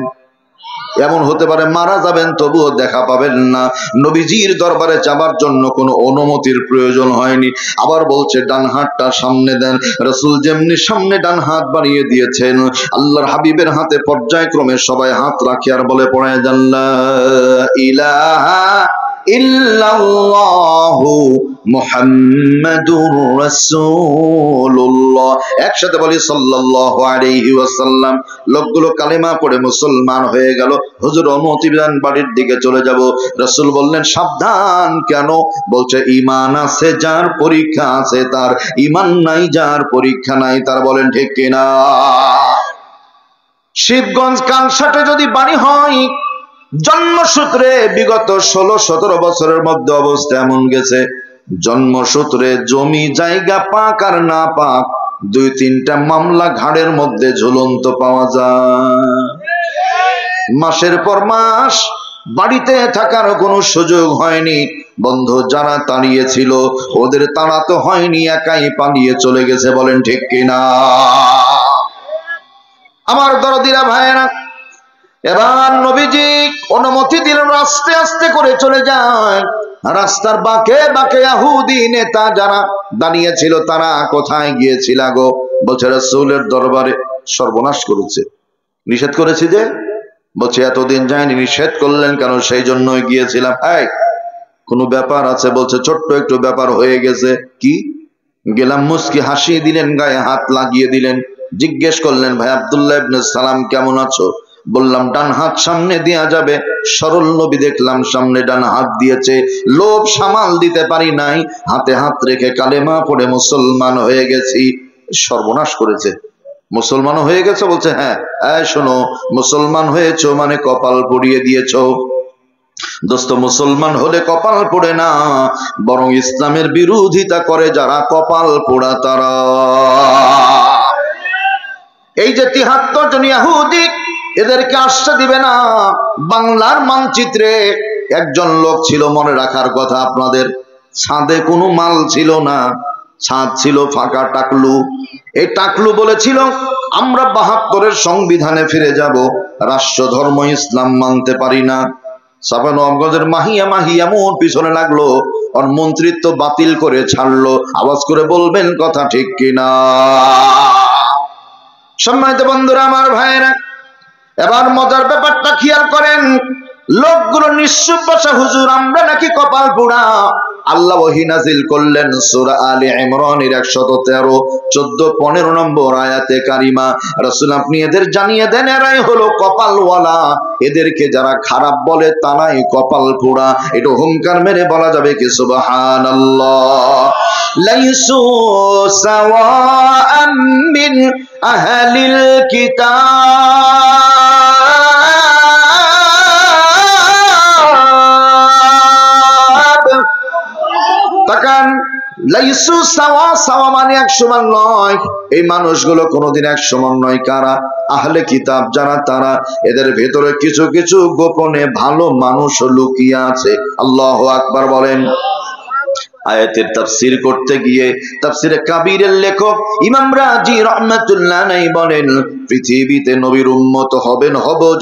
Speaker 1: এমন হতে পারে মারা যাবেন তবুও দেখা পাবেন না। নবীজির দরবারে যাবার জন্য কোনো অনুমতির প্রয়োজন হয়নি। আবার বলছে ডান হাতটা সামনে দেন। রাসূল যেমনি সামনে ডান হাত বাড়িয়ে দিয়েছেন, আল্লাহর হাবিবের হাতে পর্যায়ক্রমে সবাই হাত রাখি আর বলে পড়ে যান, লা ইলাহা ইল্লাল্লাহু মুহাম্মাদুর রাসূলুল্লাহ। একসাথে বলি সাল্লাল্লাহু আলাইহি ওয়াসাল্লাম। লোকগুলো কালেমা পড়ে মুসলমান হয়ে গেল। হুজুর অনুমতি দেন, বাড়ির দিকে চলে যাব। রাসূল বললেন, সাবধান। কেন? বলছে, ঈমান আছে যার পরীক্ষা আছে তার, ঈমান নাই যার পরীক্ষা নাই তার। বলেন ঠিক কিনা? শিবগঞ্জ কালসাটে যদি বাড়ি হয়, জন্মসূত্রে বিগত 16-17 বছরের মধ্যে অবস্থা এমন গেছে, জন্মসূত্রে জমি জায়গা পাক আর না পাক 2-3টা মামলা ঘাড়ের মধ্যে ঝুলন্ত পাওয়া যায়। মাসের পর মাস বাড়িতে থাকার কোনো সুযোগ হয়নি। বন্ধু যারা তাড়িয়েছিল ওদের তাড়াতে হয়নি, একাই পালিয়ে চলে গেছে। বলেন ঠিক কিনা? আমার দরদিরা ভাইয়েরা, এবার নবীজি অনুমতি দিলেন, আস্তে আস্তে করে চলে যায়। রাস্তার বাঁকে বাঁকে ইহুদি নেতা যারা দাঁড়িয়েছিল, তারা কোথায় গিয়েছিল গো? বলছে রাসূলের দরবারে। সর্বনাশ করেছে, নিষেধ করেছি যে। বলছে এতদিন যায়নি, নিষেধ করলেন কেন? সেই জন্যই গিয়েছিলাম। এই কোনো ব্যাপার আছে? বলছে ছোট্ট একটু ব্যাপার হয়ে গেছে। কি? গেলাম, মুস্কি হাসি দিলেন, গায়ে হাত লাগিয়ে দিলেন, জিজ্ঞেস করলেন, ভাই আব্দুল্লাহ ইবনে সালাম কেমন আছো? বললাম ডান হাত সামনে দেয়া যাবে। সরল নবী দেখলাম সামনে ডান হাত দিয়েছে, লোভ সামাল দিতে পারি নাই, হাতে হাত রেখে কালেমা পড়ে মুসলমান হয়ে গেছি। সর্বনাশ করেছে, মুসলমান হয়ে গেছে? বলছে হ্যাঁ। এই শোনো, মুসলমান হয়েছো মানে কপাল পড়িয়ে দিয়েছো। দোস্ত, মুসলমান হলে কপাল পোড়ে না, বরং ইসলামের বিরোধিতা করে যারা, কপাল পোড়া তারা। এই যে 73 জন ইহুদি, এদেরকে আশ্রয় দিবে না। বাংলার মানচিত্রে একজন লোক ছিল, মনে রাখার কথা আপনাদের, ছাদে কোনো মাল ছিল না, ছাদ ছিল ফাঁকা। টাকলু। এই টাকলু বলেছিল, আমরা 72-এর সংবিধানে ফিরে যাব, রাষ্ট্র ধর্ম ইসলাম মানতে পারি না। সাফানগঞ্জের মাহিয়া মাহিয়া এমন পিছনে লাগলো, ওর মন্ত্রিত্ব বাতিল করে ছাড়লো। আওয়াজ করে বলবেন কথা ঠিক কিনা? সম্মানিত বন্ধুরা, আমার ভাইয়েরা, এবার মজার ব্যাপারটা খেয়াল করেন। লোকগুলো নিশ্চুপ বসা, হুজুর আমরা নাকি কপাল পোড়া। আল্লাহ ওহী নাজিল করলেন সূরা আলে ইমরানের 113, 14, 15 নম্বর আয়াতে কারিমা। রাসূল আপনি এদের জানিয়ে দেন, এরাই হলো কপালওয়ালা। এদেরকে যারা খারাপ বলে তারাই কপাল পোড়া। একটু হুঙ্কার মেরে বলা যাবে কি সুবহানাল্লাহ? লাইসু সাওয়াআম মিন আহলিল কিতাব। তাকান, লাইসু সাওয়া, সাওয়া মানে এক সমান নয়। এই মানুষগুলো কোনোদিন এক সমান নয়। কারা? আহলে কিতাব যারা, তারা এদের ভেতরে কিছু কিছু গোপনে ভালো মানুষ লুকিয়ে আছে। আল্লাহু আকবার বলেন। আয়াতের তাফসীর করতে গিয়ে তাফসীরে কাবীরের লেখক ইমাম রাজি রাহমাতুল্লাহ আলাইহি বলেন, পৃথিবীতে নবীর উম্মত হব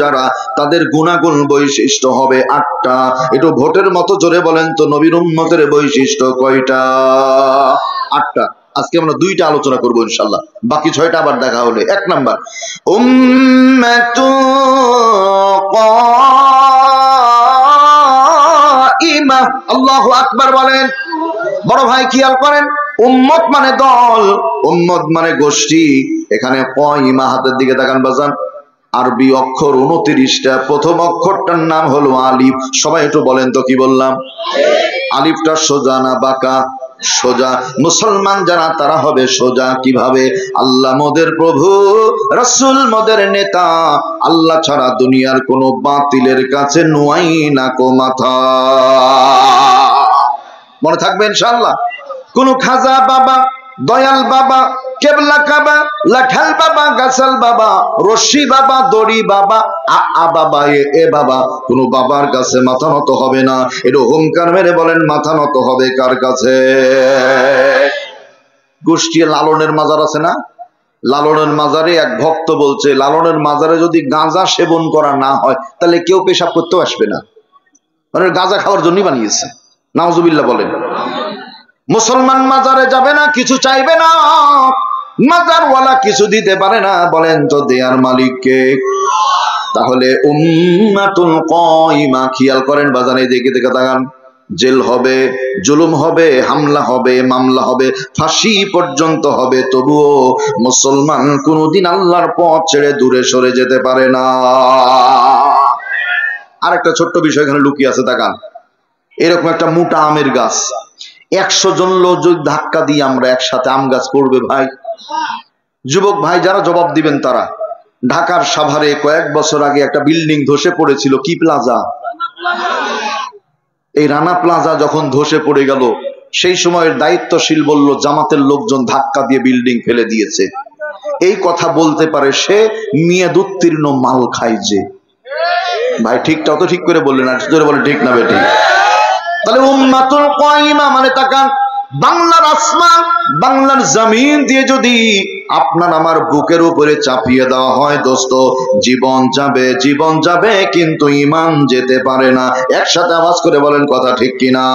Speaker 1: যারা, তাদের গুণাগুণ বৈশিষ্ট্য হবে 8টা। একটু ভোটের মতো জোরে বলেন তো, নবীর উম্মতের বৈশিষ্ট্য কয়টা? 8টা। আজকে আমরা 2টা আলোচনা করব ইনশাআল্লাহ, বাকি 6টা আবার দেখা হলে। 1 নাম্বার, উম্মাতুন কাইমা। আল্লাহু আকবার বলেন। বড় ভাই খেয়াল করেন, উম্মত মানে দল, উম্মত মানে গোষ্ঠী। এখানে কাইমা, হাতের দিকে তাকান বাজান। আরবি অক্ষর 29টা, প্রথম অক্ষরটার নাম হলো আলিফ। সবাই একটু বলেন তো, কি বললাম? আলিফটা সোজা না বাঁকা? সোজা। মুসলমান যারা, তারা হবে সোজা। কিভাবে? আল্লাহ মোদের প্রভু, রাসূল মোদের নেতা, আল্লাহ ছাড়া দুনিয়ার কোন বাতিলের কাছে নুয়াই না কো মাথা। মনে থাকবে ইনশাআল্লাহ। কোন খাজা বাবা, দয়াল বাবা, কেবলা কাবা, লাঠাল বাবা, গাছাল বাবা, রশি বাবা, দড়ি বাবা, আ বাবা, এ বাবা, কোন বাবার কাছে মাথা নত হবে না। এটা হুঙ্কার মেরে বলেন, মাথা নত হবে কার কাছে? গোষ্ঠী লালনের মাজার আছে না? লালনের মাজারে এক ভক্ত বলছে, লালনের মাজারে যদি গাঁজা সেবন করা না হয় তাহলে কেউ পেশাব করতেও আসবে না। মানে গাঁজা খাওয়ার জন্যই বানিয়েছে। নাউজুবিল্লাহ বলেন। মুসলমান মাজারে যাবে না, কিছু চাইবে না, মাজারওয়ালা কিছু দিতে পারে না। বলেন তো দেয়ার মালিক কে? তাহলে উম্মাতুল কাইমা। খেয়াল করেন বাজারে, দেখে দেখে তাকান। জেল হবে, জুলুম হবে, হামলা হবে, মামলা হবে, ফাঁসি পর্যন্ত হবে, তবুও মুসলমান কোনদিন আল্লাহর পথ ছেড়ে দূরে সরে যেতে পারে না। আর একটা ছোট্ট বিষয় এখানে লুকিয়ে আছে, তাকান। এরকম একটা মোটা আমের গাছ, 100 জন লোক যদি ধাক্কা দিয়ে আমরা একসাথে আম গাছ করবে ভাই? যুবক ভাই যারা জবাব দিবেন তারা। ঢাকার সাভারে কয়েক বছর আগে একটা বিল্ডিং ধসে পড়েছিল। কি প্লাজা? এই রানা প্লাজা যখন ধসে পড়ে গেল, সেই সময়ের দায়িত্বশীল বলল, জামাতের লোকজন ধাক্কা দিয়ে বিল্ডিং ফেলে দিয়েছে। এই কথা বলতে পারে সে মেয়াদ উত্তীর্ণ মাল খায় যে। ভাই ঠিকটা তো ঠিক করে বললেন, আর জোরে বলে ঠিক না বেঠিক? তাহলে উম্মাতুল কাইমা মানে তাকান, বাংলার আসমান, বাংলার জমিন দিয়ে যদি আপনার আমার বুকের উপরে চাপিয়ে দেওয়া হয়, দোস্ত, জীবন যাবে, জীবন যাবে, কিন্তু ঈমান যেতে পারে না। একসাথে আওয়াজ করে বলেন কথা ঠিক কিনা?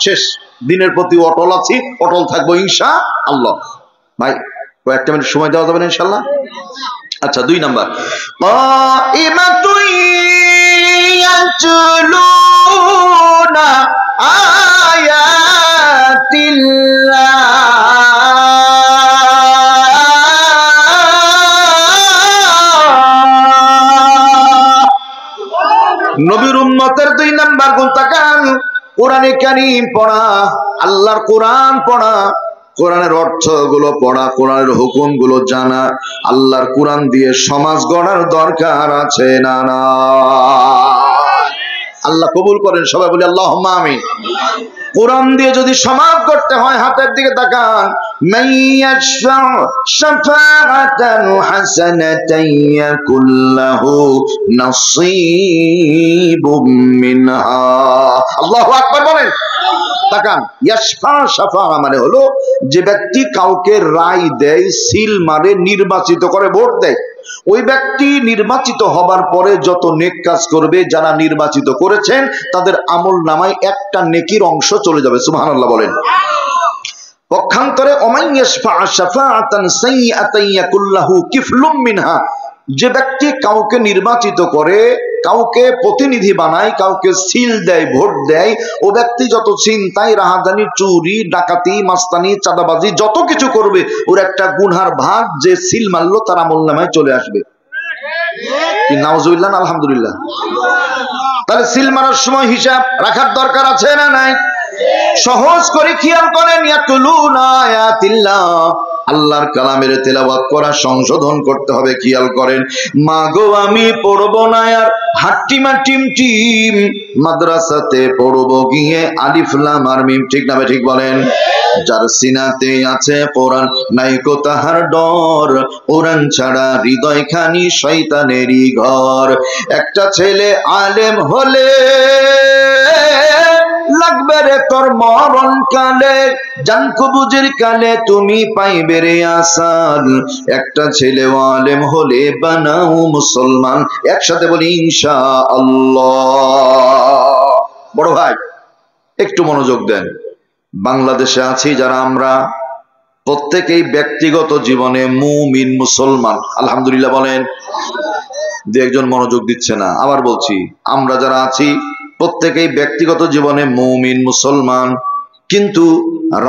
Speaker 1: শেষ। দিনের প্রতি অটল আছি, অটল থাকবো ইনশাআল্লাহ। ভাই কয়েকটা মিনিট সময় দেওয়া যাবে না ইনশাআল্লাহ? আচ্ছা, 2 নাম্বার, কাইমাতুন ইয়াতলুনা আয়াতিল্লাহ। নবীর উম্মতের 2 নাম্বার গুণ তাকান, কোরআনে কারীম পড়া, আল্লাহর কোরআন পড়া, কোরআনের অর্থগুলো পড়া, কোরআনের হুকুমগুলো জানা। আল্লাহর কোরআন দিয়ে সমাজ গড়ার দরকার আছে না? না। আল্লাহ কবুল করেন, সবাই বলি আল্লাহুম্মা আমিন। কোরআন দিয়ে যদি সমাজ করতে হয়, হাতের দিকে তাকান, মাইয়াশফা শাফাআতান হাসানাতান ইয়াকুল্লাহু নাসীবুম মিনহা। আল্লাহু আকবার বলেন। তাকান, ইয়াশফা, শাফা মানে হলো যে ব্যক্তি কাউকে রায় দেয়, সিল মারে, নির্বাচিত করে, ভোট দেয়। ওই ব্যক্তি নির্বাচিত হবার পরে যত নেক কাজ করবে, যারা নির্বাচিত করেছেন তাদের আমল নামায় একটা নেকির অংশ চলে যাবে। সুবহানাল্লাহ বলেন। পক্ষান্তরে ওমাইয়াশফা শাফাআতান সাইয়্যাতান ইয়াকুল্লাহু কিফলুম মিনহা, যে ব্যক্তি কাউকে নির্বাচিত করে, কাউকে প্রতিনিধি বানায়, কাউকে সিল দেয়, ভোট দেয়, ও ব্যক্তি যত ছিনতাই, রাহাজানি, চুরি, ডাকাতি, মাস্তানি, চাঁদাবাজি যত কিছু করবে, ওর একটা গুনহার ভাগ যে সিল মারলো তার আমলনামায় চলে আসবে। নাউজুবিল্লাহ, আলহামদুলিল্লাহ। তাহলে সিল মারার সময় হিসাব রাখার দরকার আছে না নাই? সহজ করে খেয়াল করেন, ইয়াতুলুনা আয়াতিল্লাহ, আল্লাহর কালামের তেলাওয়াত করা, সংশোধন করতে হবে। খেয়াল করেন, মা গো আমি পড়বো না আর হাট্টিমা টিম টিম, মাদ্রাসাতে পড়বো গিয়ে আলিফ লাম আর মিম। ঠিক না ঠিক বলেন? যার সিনাতে আছে কোরআন নাই কো তাহার ডর, কোরআন ছাড়া হৃদয় খানি শয়তানেরই ঘর। একটা ছেলে আলেম হলে লাগবে রে তোর মরণ কালে, জান কবুজের কালে তুমি পাইবে রে আসান। একটা ছেলে আলেম হলে বানাও মুসলমান। একসাথে বলি ইনশাআল্লাহ। বড় ভাই একটু মনোযোগ দেন। বাংলাদেশে আছি যারা, আমরা প্রত্যেকেই ব্যক্তিগত জীবনে মুমিন মুসলমান। আলহামদুলিল্লাহ বলেন। যে একজন মনোযোগ দিচ্ছে না, আবার বলছি, আমরা যারা আছি প্রত্যেকেই ব্যক্তিগত জীবনে মুমিন মুসলমান, কিন্তু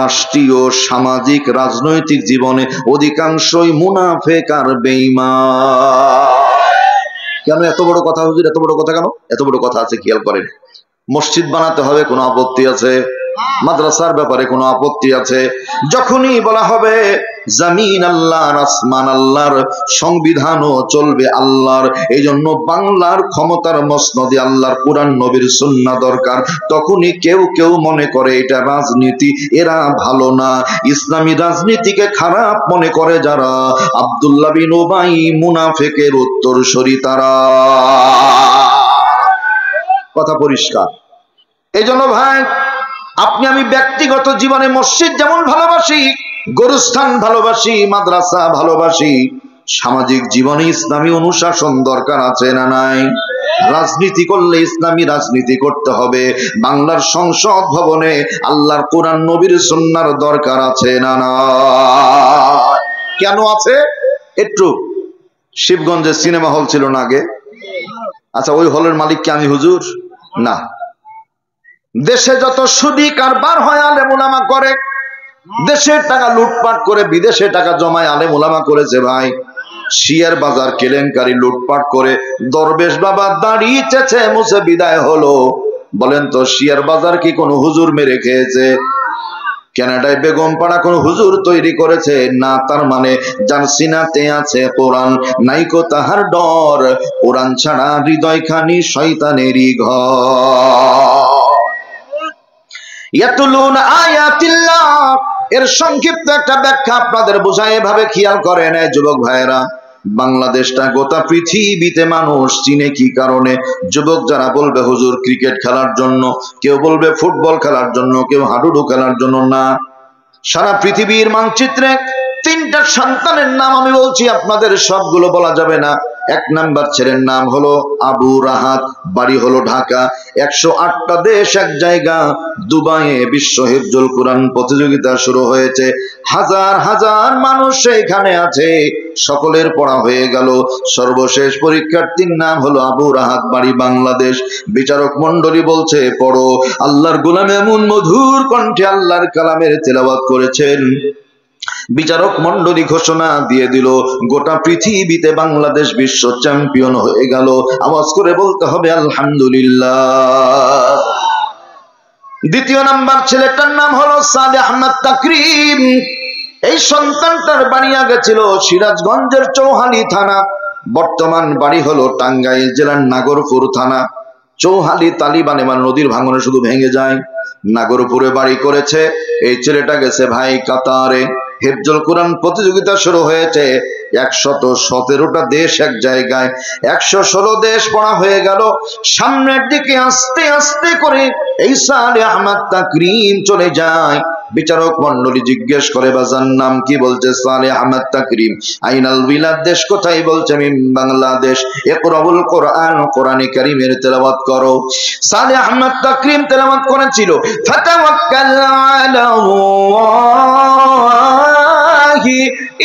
Speaker 1: রাষ্ট্রীয় সামাজিক রাজনৈতিক জীবনে অধিকাংশই মুনাফেক আর বেঈমান। কেন এত বড় কথা হুজুর? এত বড় কথা কেন? এত বড় কথা আছে, খেয়াল করেন। মসজিদ বানাতে হবে, কোনো আপত্তি আছে? মাদ্রাসার ব্যাপারে কোনো আপত্তি আছে? যখনই বলা হবে জমিন আল্লাহর, আসমান আল্লাহর, সংবিধানও চলবে আল্লাহর, এই জন্য বাংলার ক্ষমতার মসনদে আল্লাহর কোরআন নবীর সুন্নাহ দরকার, তখনই কেউ কেউ মনে করে এটা রাজনীতি, এরা ভালো না। ইসলামী রাজনীতিকে খারাপ মনে করে যারা, আব্দুল্লাহ বিন উবাই মুনাফিকের উত্তরসূরি তারা। কথা পরিষ্কার। এই জন্য ভাই, আপনি আমি ব্যক্তিগত জীবনে মসজিদ যেমন ভালোবাসি, গোরস্থান ভালোবাসি, মাদ্রাসা ভালোবাসি, সামাজিক জীবনে ইসলামী অনুশাসন দরকার আছে না নাই? রাজনীতি করলে ইসলামী রাজনীতি করতে হবে। বাংলার সংসদ ভবনে আল্লাহর কোরআন নবীর সুন্নাহর দরকার আছে না না? কেন আছে? একটু, শিবগঞ্জে সিনেমা হল ছিল না আগে? আচ্ছা, ওই হলের মালিক কি আমি হুজুর? না। দেশে যত সুদি কারবার হয় আলেম ওলামা করে, দেশের টাকা লুটপাট করে বিদেশে টাকা জমায় আলেম ওলামা করেছে ভাই। শেয়ার বাজার কেলেঙ্কারি লুটপাট করে দরবেশ বাবা দাঁড়িয়ে চেঁচে মুছে বিদায় হলো। বলেন তো, শেয়ার বাজার কি কোনো হুজুর মেরে খেয়েছে? কানাডায় বেগম পাড়া কোন হুজুর তৈরি করেছে? না। তার মানে যার সিনাতে আছে কোরআন নাইকো তাহার ডর, কোরআন ছাড়া হৃদয় খানি শয়তানেরই ঘর। ইয়াতুলুন আয়াতিল্লাহ, এর সংক্ষিপ্ত একটা ব্যাখ্যা আপনাদের বোঝায় এভাবে, খেয়াল করেন। এই যুবক ভাইয়েরা, বাংলাদেশটা গোটা পৃথিবীতে মানুষ চিনে কি কারণে? যুবক যারা বলবে হুজুর ক্রিকেট খেলার জন্য, কেউ বলবে ফুটবল খেলার জন্য, কেউ হাডুডু খেলার জন্য। না, সারা পৃথিবীর মানচিত্রে তিনটা সন্তানের নাম আমি বলছি, আপনাদের সবগুলো বলা যাবে না। এক নাম্বার ছেলের নাম হলো আবু রাহাত, বাড়ি হলো ঢাকা। 108টা দেশ এক জায়গা, দুবাইয়ে বিশ্ব হিফজুল কোরআন প্রতিযোগিতা শুরু হয়েছে। হাজার হাজার মানুষ সেখানে আছে, সকলের পড়া হয়ে গেল। সর্বশেষ পরীক্ষার্থীর নাম হলো আবু রাহাত, বাড়ি বাংলাদেশ। বিচারক মন্ডলী বলছে পড়ো। আল্লাহর গোলাম এমন মধুর কণ্ঠে আল্লাহর কালামের তেলাওয়াত করেছেন, বিচারক মন্ডলী ঘোষণা দিয়ে দিল গোটা পৃথিবীতে বাংলাদেশ বিশ্ব চ্যাম্পিয়ন হয়ে গেল। আওয়াজ করে বলতে হবে আলহামদুলিল্লাহ। দ্বিতীয় নাম্বার ছেলেটার নাম হলো সালেহ আহমদ তাকরিম। এই সন্তানটার বাড়ি আগে ছিল সিরাজগঞ্জের চৌহালি থানা, বর্তমান বাড়ি হলো টাঙ্গাইল জেলার নাগরপুর থানা। চৌহালি তালিবান এবার নদীর ভাঙনে শুধু ভেঙে যায়। নাগরপুরে বাড়ি করেছে। এই ছেলেটা গেছে ভাই কাতারে, হিফজুল কোরআন প্রতিযোগিতা শুরু হয়েছে। 117টা দেশ এক জায়গায়, 116 দেশ পড়া হয়ে গেল। সামনের দিকে আস্তে আস্তে করে এই সালেহ আহমদ তাকরিম চলে যায়। বিচারক মন্ডলী জিজ্ঞেস করে বাজার নাম কি? বলছে সালেহ আহমদ তাকরিম। আইনাল বিলাদ, দেশ কোথায়? বলছে আমি বাংলাদেশ। ইকরাউল কোরআন, কোরআনে কারীমের তেলাওয়াত করো। সালেহ আহমদ তাকরিম তেলাওয়াত করেছিল ফাতাওয়াক্কাল আলাল্লাহি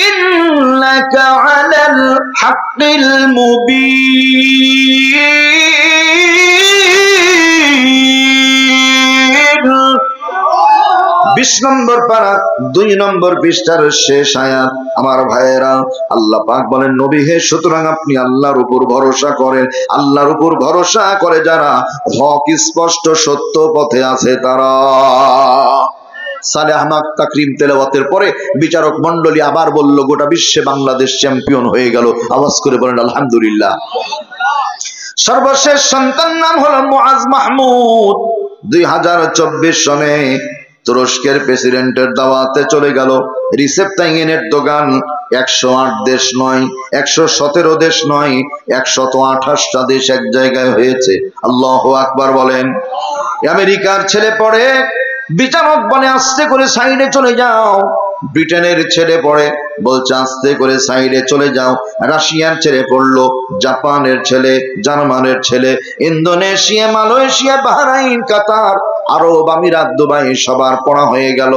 Speaker 1: ইন্নাকা আলাল হাক্কিল মুবিন। 20 নম্বর পারা 2 নম্বর পৃষ্ঠার শেষ আয়াত। আমার ভাইয়েরা, আল্লাহ পাক বলেন নবী হে, সুতরাং আপনি আল্লাহর উপর ভরসা করেন। আল্লাহর উপর ভরসা করে যারা হক স্পষ্ট সত্য পথে আছে তারা। সালেহ আহমদ তাকরিম তেলাওয়াতের পরে বিচারক মণ্ডলী আবার বলল, গোটা বিশ্বে বাংলাদেশ চ্যাম্পিয়ন হয়ে গেল। আওয়াজ করে বলেন আলহামদুলিল্লাহ। সর্বশেষ সন্তান নাম হলো মুআজ মাহমুদ। 2024 সনে তুরস্কের প্রেসিডেন্টের দাওয়াতে চলে গেল। রিসেপ তাইয়েনের দোকান 108 দেশ নয়, 117 দেশ নয়, 128টা দেশ এক জায়গায় হয়েছে। আল্লাহু আকবার বলেন। আমেরিকার ছেলে পড়ে, বিচারক বলে আস্তে করে সাইডে চলে যাও। ব্রিটেনের ছেলে পড়ে, বলছে আস্তে করে সাইডে চলে যাও। রাশিয়ার ছেলে পড়লো, জাপানের ছেলে, জার্মানের ছেলে, ইন্দোনেশিয়া, মালয়েশিয়া, বাহরাইন, কাতার, আরব আমিরাত, দুবাই সবার পড়া হয়ে গেল।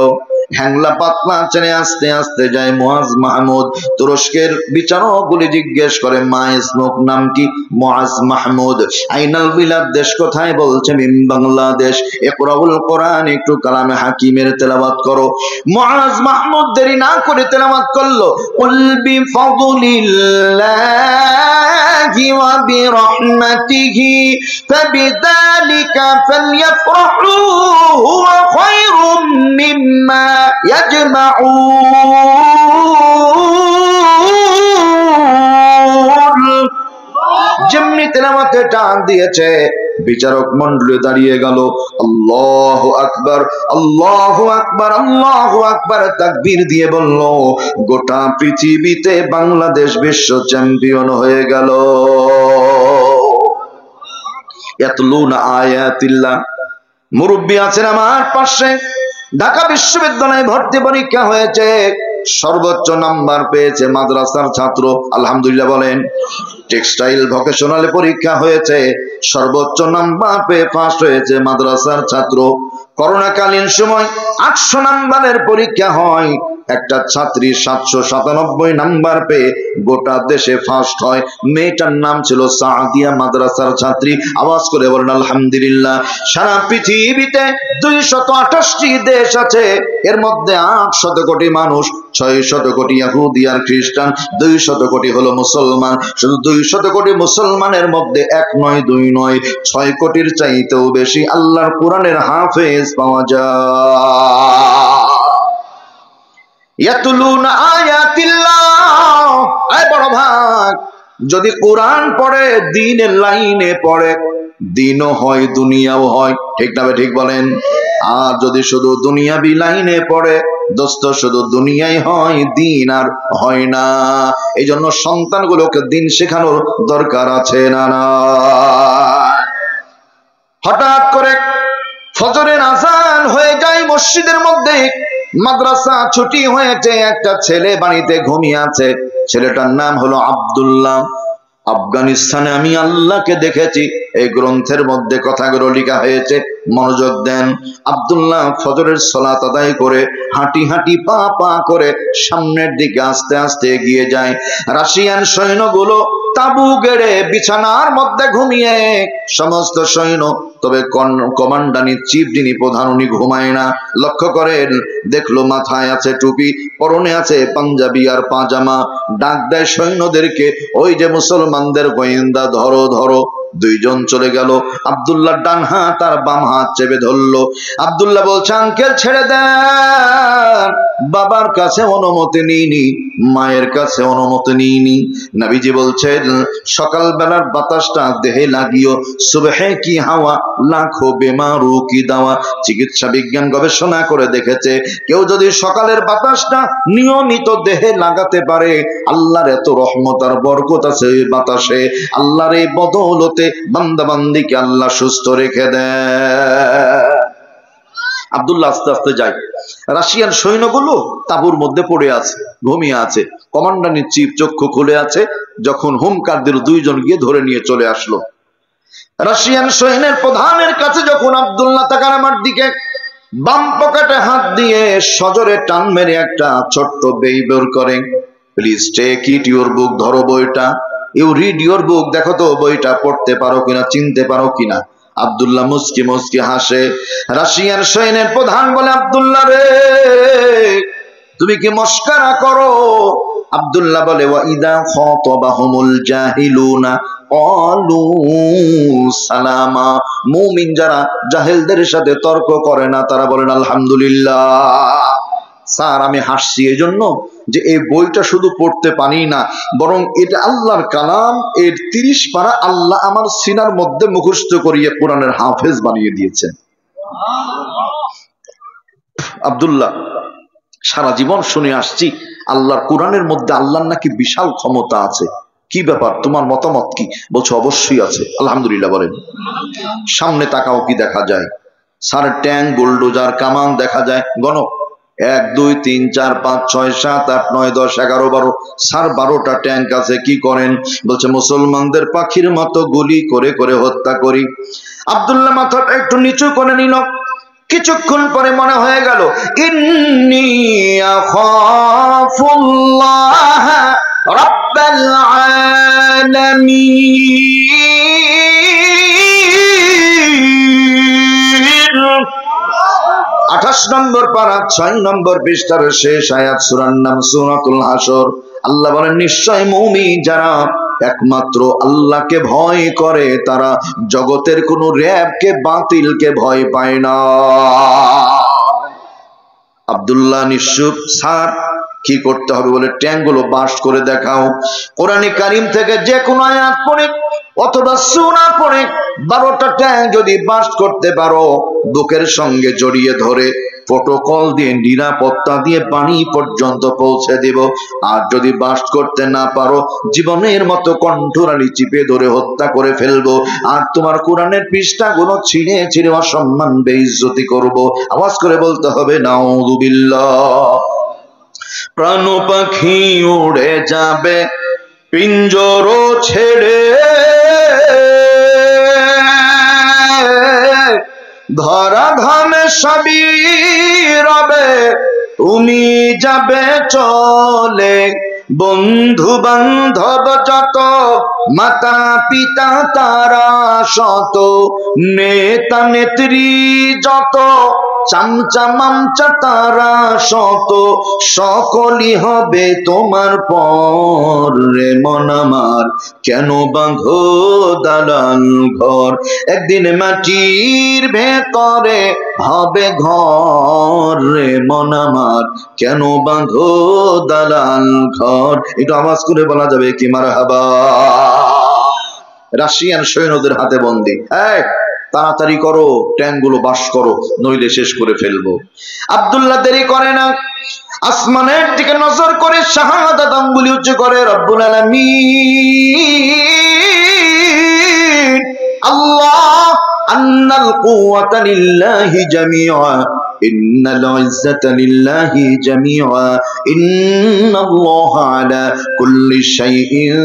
Speaker 1: হ্যাংলা পাতলা ছেলে আস্তে আস্তে যায় মুআজ মাহমুদ। তুরস্কের বিচারকগুলি জিজ্ঞেস করে, মা ইসমুক, নাম কি? মুআজ মাহমুদ। আইনাল বিলাদ, দেশ কোথায়? বলছে মিন বাংলাদেশ। ইকরাউল কোরআন, একটু কালামে হাকিমের তেলাওয়াত করো। মুআজ মাহমুদ দেরি না করে তেলাওয়াত করলো, কুল বিফাদলিল্লাহি ওয়া বিরহমাতিহি ফাবিযালিকা ফালইফরাহু হুয়া খায়রুম মিম্মা ইয়াজমাউন। যেমনি তেলাওয়াতে টান দিয়েছে, বিচারক মণ্ডলী দাঁড়িয়ে গেল। আল্লাহু আকবার, আল্লাহু আকবার, আল্লাহু আকবার তাকবীর দিয়ে বলল, গোটা পৃথিবীতে বাংলাদেশ বিশ্ব চ্যাম্পিয়ন হয়ে গেল। ইয়াতলুনা আয়াতিল্লাহ। মুরব্বী আছেন আমার পাশে, ঢাকা বিশ্ববিদ্যালয়ে ভর্তি পরীক্ষা হয়েছে, সর্বোচ্চ নাম্বার পেয়েছে মাদ্রাসার ছাত্র। আলহামদুলিল্লাহ বলেন। টেক্সটাইল ভোকেশনালে পরীক্ষা হয়েছে, সর্বোচ্চ নাম্বার পেয়ে ফার্স্ট হয়েছে মাদ্রাসার ছাত্র। করোনাকালীন সময় 800 নাম্বারের পরীক্ষা হয়, একটা ছাত্রী 797 নাম্বার পেয়ে গোটা দেশে ফার্স্ট হয়। মেয়েটার নাম ছিল সাদিয়া, মাদ্রাসার ছাত্রী। আওয়াজ করে বলেন আলহামদুলিল্লাহ। সারা পৃথিবীতে 228টি দেশ আছে, এর মধ্যে 800 কোটি মানুষ, 600 কোটি ইহুদি আর খ্রিস্টান, 200 কোটি হলো মুসলমান। শুধু 200 কোটি মুসলমানের মধ্যে 1 নয় 2 নয় 6 কোটির চাইতেও বেশি আল্লাহর কোরআনের হাফেজ পাওয়া যায়। ইয়াতলুনা আয়াতিল্লাহ। এই বড় ভাগ, যদি কোরআন পড়ে, দ্বীনের লাইনে পড়ে, দ্বীনও হয় দুনিয়াও হয়। ঠিক না ঠিক বলেন? আর যদি শুধু দুনিয়াবি লাইনে পড়ে, দোস্ত শুধু দুনিয়াই হয়, দ্বীন আর হয় না। এই জন্য সন্তানগুলোকে দ্বীন শেখানোর দরকার আছে না না। হঠাৎ করে ফজরের আযান হয়ে যায় মসজিদের মধ্যে, মাদ্রাসা ছুটি হয়েছে, একটা ছেলে বাড়িতে ঘুমিয়ে আছে। ছেলেটার নাম হলো আব্দুল্লাহ। আফগানিস্তানে আমি আল্লাহকে দেখেছি, এই গ্রন্থের মধ্যে কথাগুলো লেখা হয়েছে, মনোযোগ দেন। আব্দুল্লাহ ফজরের সালাত আদায় করে হাঁটি হাঁটি পা পা করে সামনের দিকে আস্তে আস্তে এগিয়ে যায়। রাশিয়ান সৈন্যগুলো তাবু গেড়ে বিছানার মধ্যে ঘুমিয়ে, সমস্ত সৈন্য, তবে কমান্ডানি চিফ যিনি প্রধান, উনি ঘুমায় না। লক্ষ্য করেন, দেখলো মাথায় আছে টুপি, পরনে আছে পাঞ্জাবি আর পাজামা। ডাক দেয় সৈন্যদেরকে, ওই যে মুসলমানদের গোয়েন্দা, ধরো ধরো। 2 জন চলে গেল। আব্দুল্লাহ ডান হাত আর বাম হাত চেপে ধরলো। আব্দুল্লাহ বলছে, আঙ্কেল ছেড়ে দেন। বাবার কাছে অনুমতি নিইনি, মায়ের কাছে অনুমতি নিইনি। নবীজি বলছেন, সকাল বেলার বাতাসটা দেহে লাগিও, সুবহে কি হাওয়া লাখো বেমারু কি দাওয়া। চিকিৎসা বিজ্ঞান গবেষণা করে দেখেছে, কেউ যদি সকালের বাতাসটা নিয়মিত দেহে লাগাতে পারে, আল্লাহর এত রহমত আর বরকত আছে ওই বাতাসে। আল্লাহর এই বদৌলতে বান্দা বান্দিকে আল্লাহ সুস্থ রেখে দেয়। আব্দুল্লাহ আস্তে আস্তে যায়। রাশিয়ান সৈন্যগুলো তাঁবুর মধ্যে পড়ে আছে, ঘুমিয়ে আছে। কমান্ডারের চিফ চক্ষু খুলে আছে, যখন হুমকার দিল 2 জন গিয়ে ধরে নিয়ে চলে আসলো। রাশিয়ান সৈন্যের প্রধানের কাছে যখন আব্দুল্লাহ তাকান আমার দিকে, বাম পকেটে হাত দিয়ে সজোরে টান মেরে একটা ছোট্ট বই বের করে। Please take it your book, ধরো বইটা, ইউ রিড ইউর বুক, দেখো তো বইটা পড়তে পারো কিনা, চিনতে পারো কিনা। আব্দুল্লাহ মুস্কি মুস্কি হাসে। রাশিয়ান সৈন্যের প্রধান বলে, আব্দুল্লাহ রে, তুমি কি মস্করা করো? আব্দুল্লাহ বলে ওয়া ইদা খাতাবাহুমুল জাহিলুনা ক্বালু সালামা। মুমিন যারা জাহেলদের সাথে তর্ক করে না তারা বলেন আলহামদুলিল্লাহ। স্যার আমি হাসছি এই জন্য যে এই বইটা শুধু পড়তে পারি না, বরং এটা আল্লাহর কালাম, এর 30 পারা আল্লাহ আমার সিনার মধ্যে মুখস্থ করিয়ে কোরআনের হাফেজ বানিয়ে দিয়েছেন। আব্দুল্লাহ সারা জীবন শুনে আসছি আল্লাহর কোরআনের মধ্যে আল্লাহর নাকি বিশাল ক্ষমতা আছে। কি ব্যাপার, তোমার মতামত কি? বলছে অবশ্যই আছে। আলহামদুলিল্লাহ বলেন। সামনে তাকাও, কি দেখা যায়? স্যার ট্যাঙ্ক, বুলডোজার, কামান দেখা যায়। গণ 1 2 3 4 5 6 7 8 9 10 11 12। স্যার 12টা ট্যাঙ্ক আছে। কি করেন? বলছে মুসলমানদের পাখির মতো গুলি করে করে হত্যা করি। আব্দুল্লাহ মাথাটা একটু নিচু করে নিল। কিছুক্ষণ পরে মনে হয়ে গেল ইন্নী আখাফুল্লাহ রাব্বাল আলামিন। 28 নম্বর পারা 6 নম্বর পৃষ্ঠার শেষ আয়াত, সূরার নাম সূরাতুল হাসর। আল্লাহ বলেন নিশ্চয় মুমিন যারা একমাত্র আল্লাহকে ভয় করে তারা জগতের কোন র‍্যাবকে, বাতিলকে ভয় পায় না। আব্দুল্লাহ নিশ্চুপ। স্যার কি করতে হবে? বলে ট্যাঙ্কগুলো বাস্ট করে দেখাও। কোরআনে কারীম থেকে যে কোনো আয়াত পড়ে অথবা সূরা পড়ে 12টা ট্যাঙ্ক যদি বাস্ট করতে পারো, বুকের সঙ্গে জড়িয়ে ধরে প্রোটোকল দিয়ে নিরাপত্তা দিয়ে পানি পর্যন্ত পৌঁছে দেব। আর যদি বাস্ট করতে না পারো, জীবনের মতো কণ্ঠনালী চিপে ধরে হত্যা করে ফেলবো। আর তোমার কোরআনের পৃষ্ঠাগুলো ছিঁড়ে ছিঁড়ে অসম্মান বেইজ্জতি করব। আওয়াজ করে বলতে হবে নাউযুবিল্লাহ। প্রাণ পাখি উড়ে যাবে পিঞ্জর ছেড়ে, ধরা ধামে সবই রবে তুমি যাবে চলে। বন্ধু বান্ধব যত, মাতা পিতা তারা শত, নেতা নেত্রী যত, চামচা মামচা তারা শত, সকলই হবে তোমার পর। রে মন আমার কেন বাঁধো দালান ঘর, একদিন মাটির ভেতরে হবে ঘর। রে মন আমার কেন বাঁধো দালান ঘর। একটু আওয়াজ করে বলা যাবে কি মারহাবা? রাশিয়ান সৈন্যদের হাতে বন্দী। তাড়াতাড়ি করো, ট্যাঙ্কগুলো বাস করো, নইলে শেষ করে ফেলবো। আব্দুল্লাহ দেরি করে না, আসমানের দিকে নজর করে শাহাদাত আঙ্গুলি উঁচু করে রব্বুল আলামিন আল্লাহ আন্নাল কুওয়াতা লিল্লাহি জামিআ, ইন্নাল ইজ্জাতা লিল্লাহি জামিআ, ইন্নাল্লাহা আলা কুল্লি শাইইন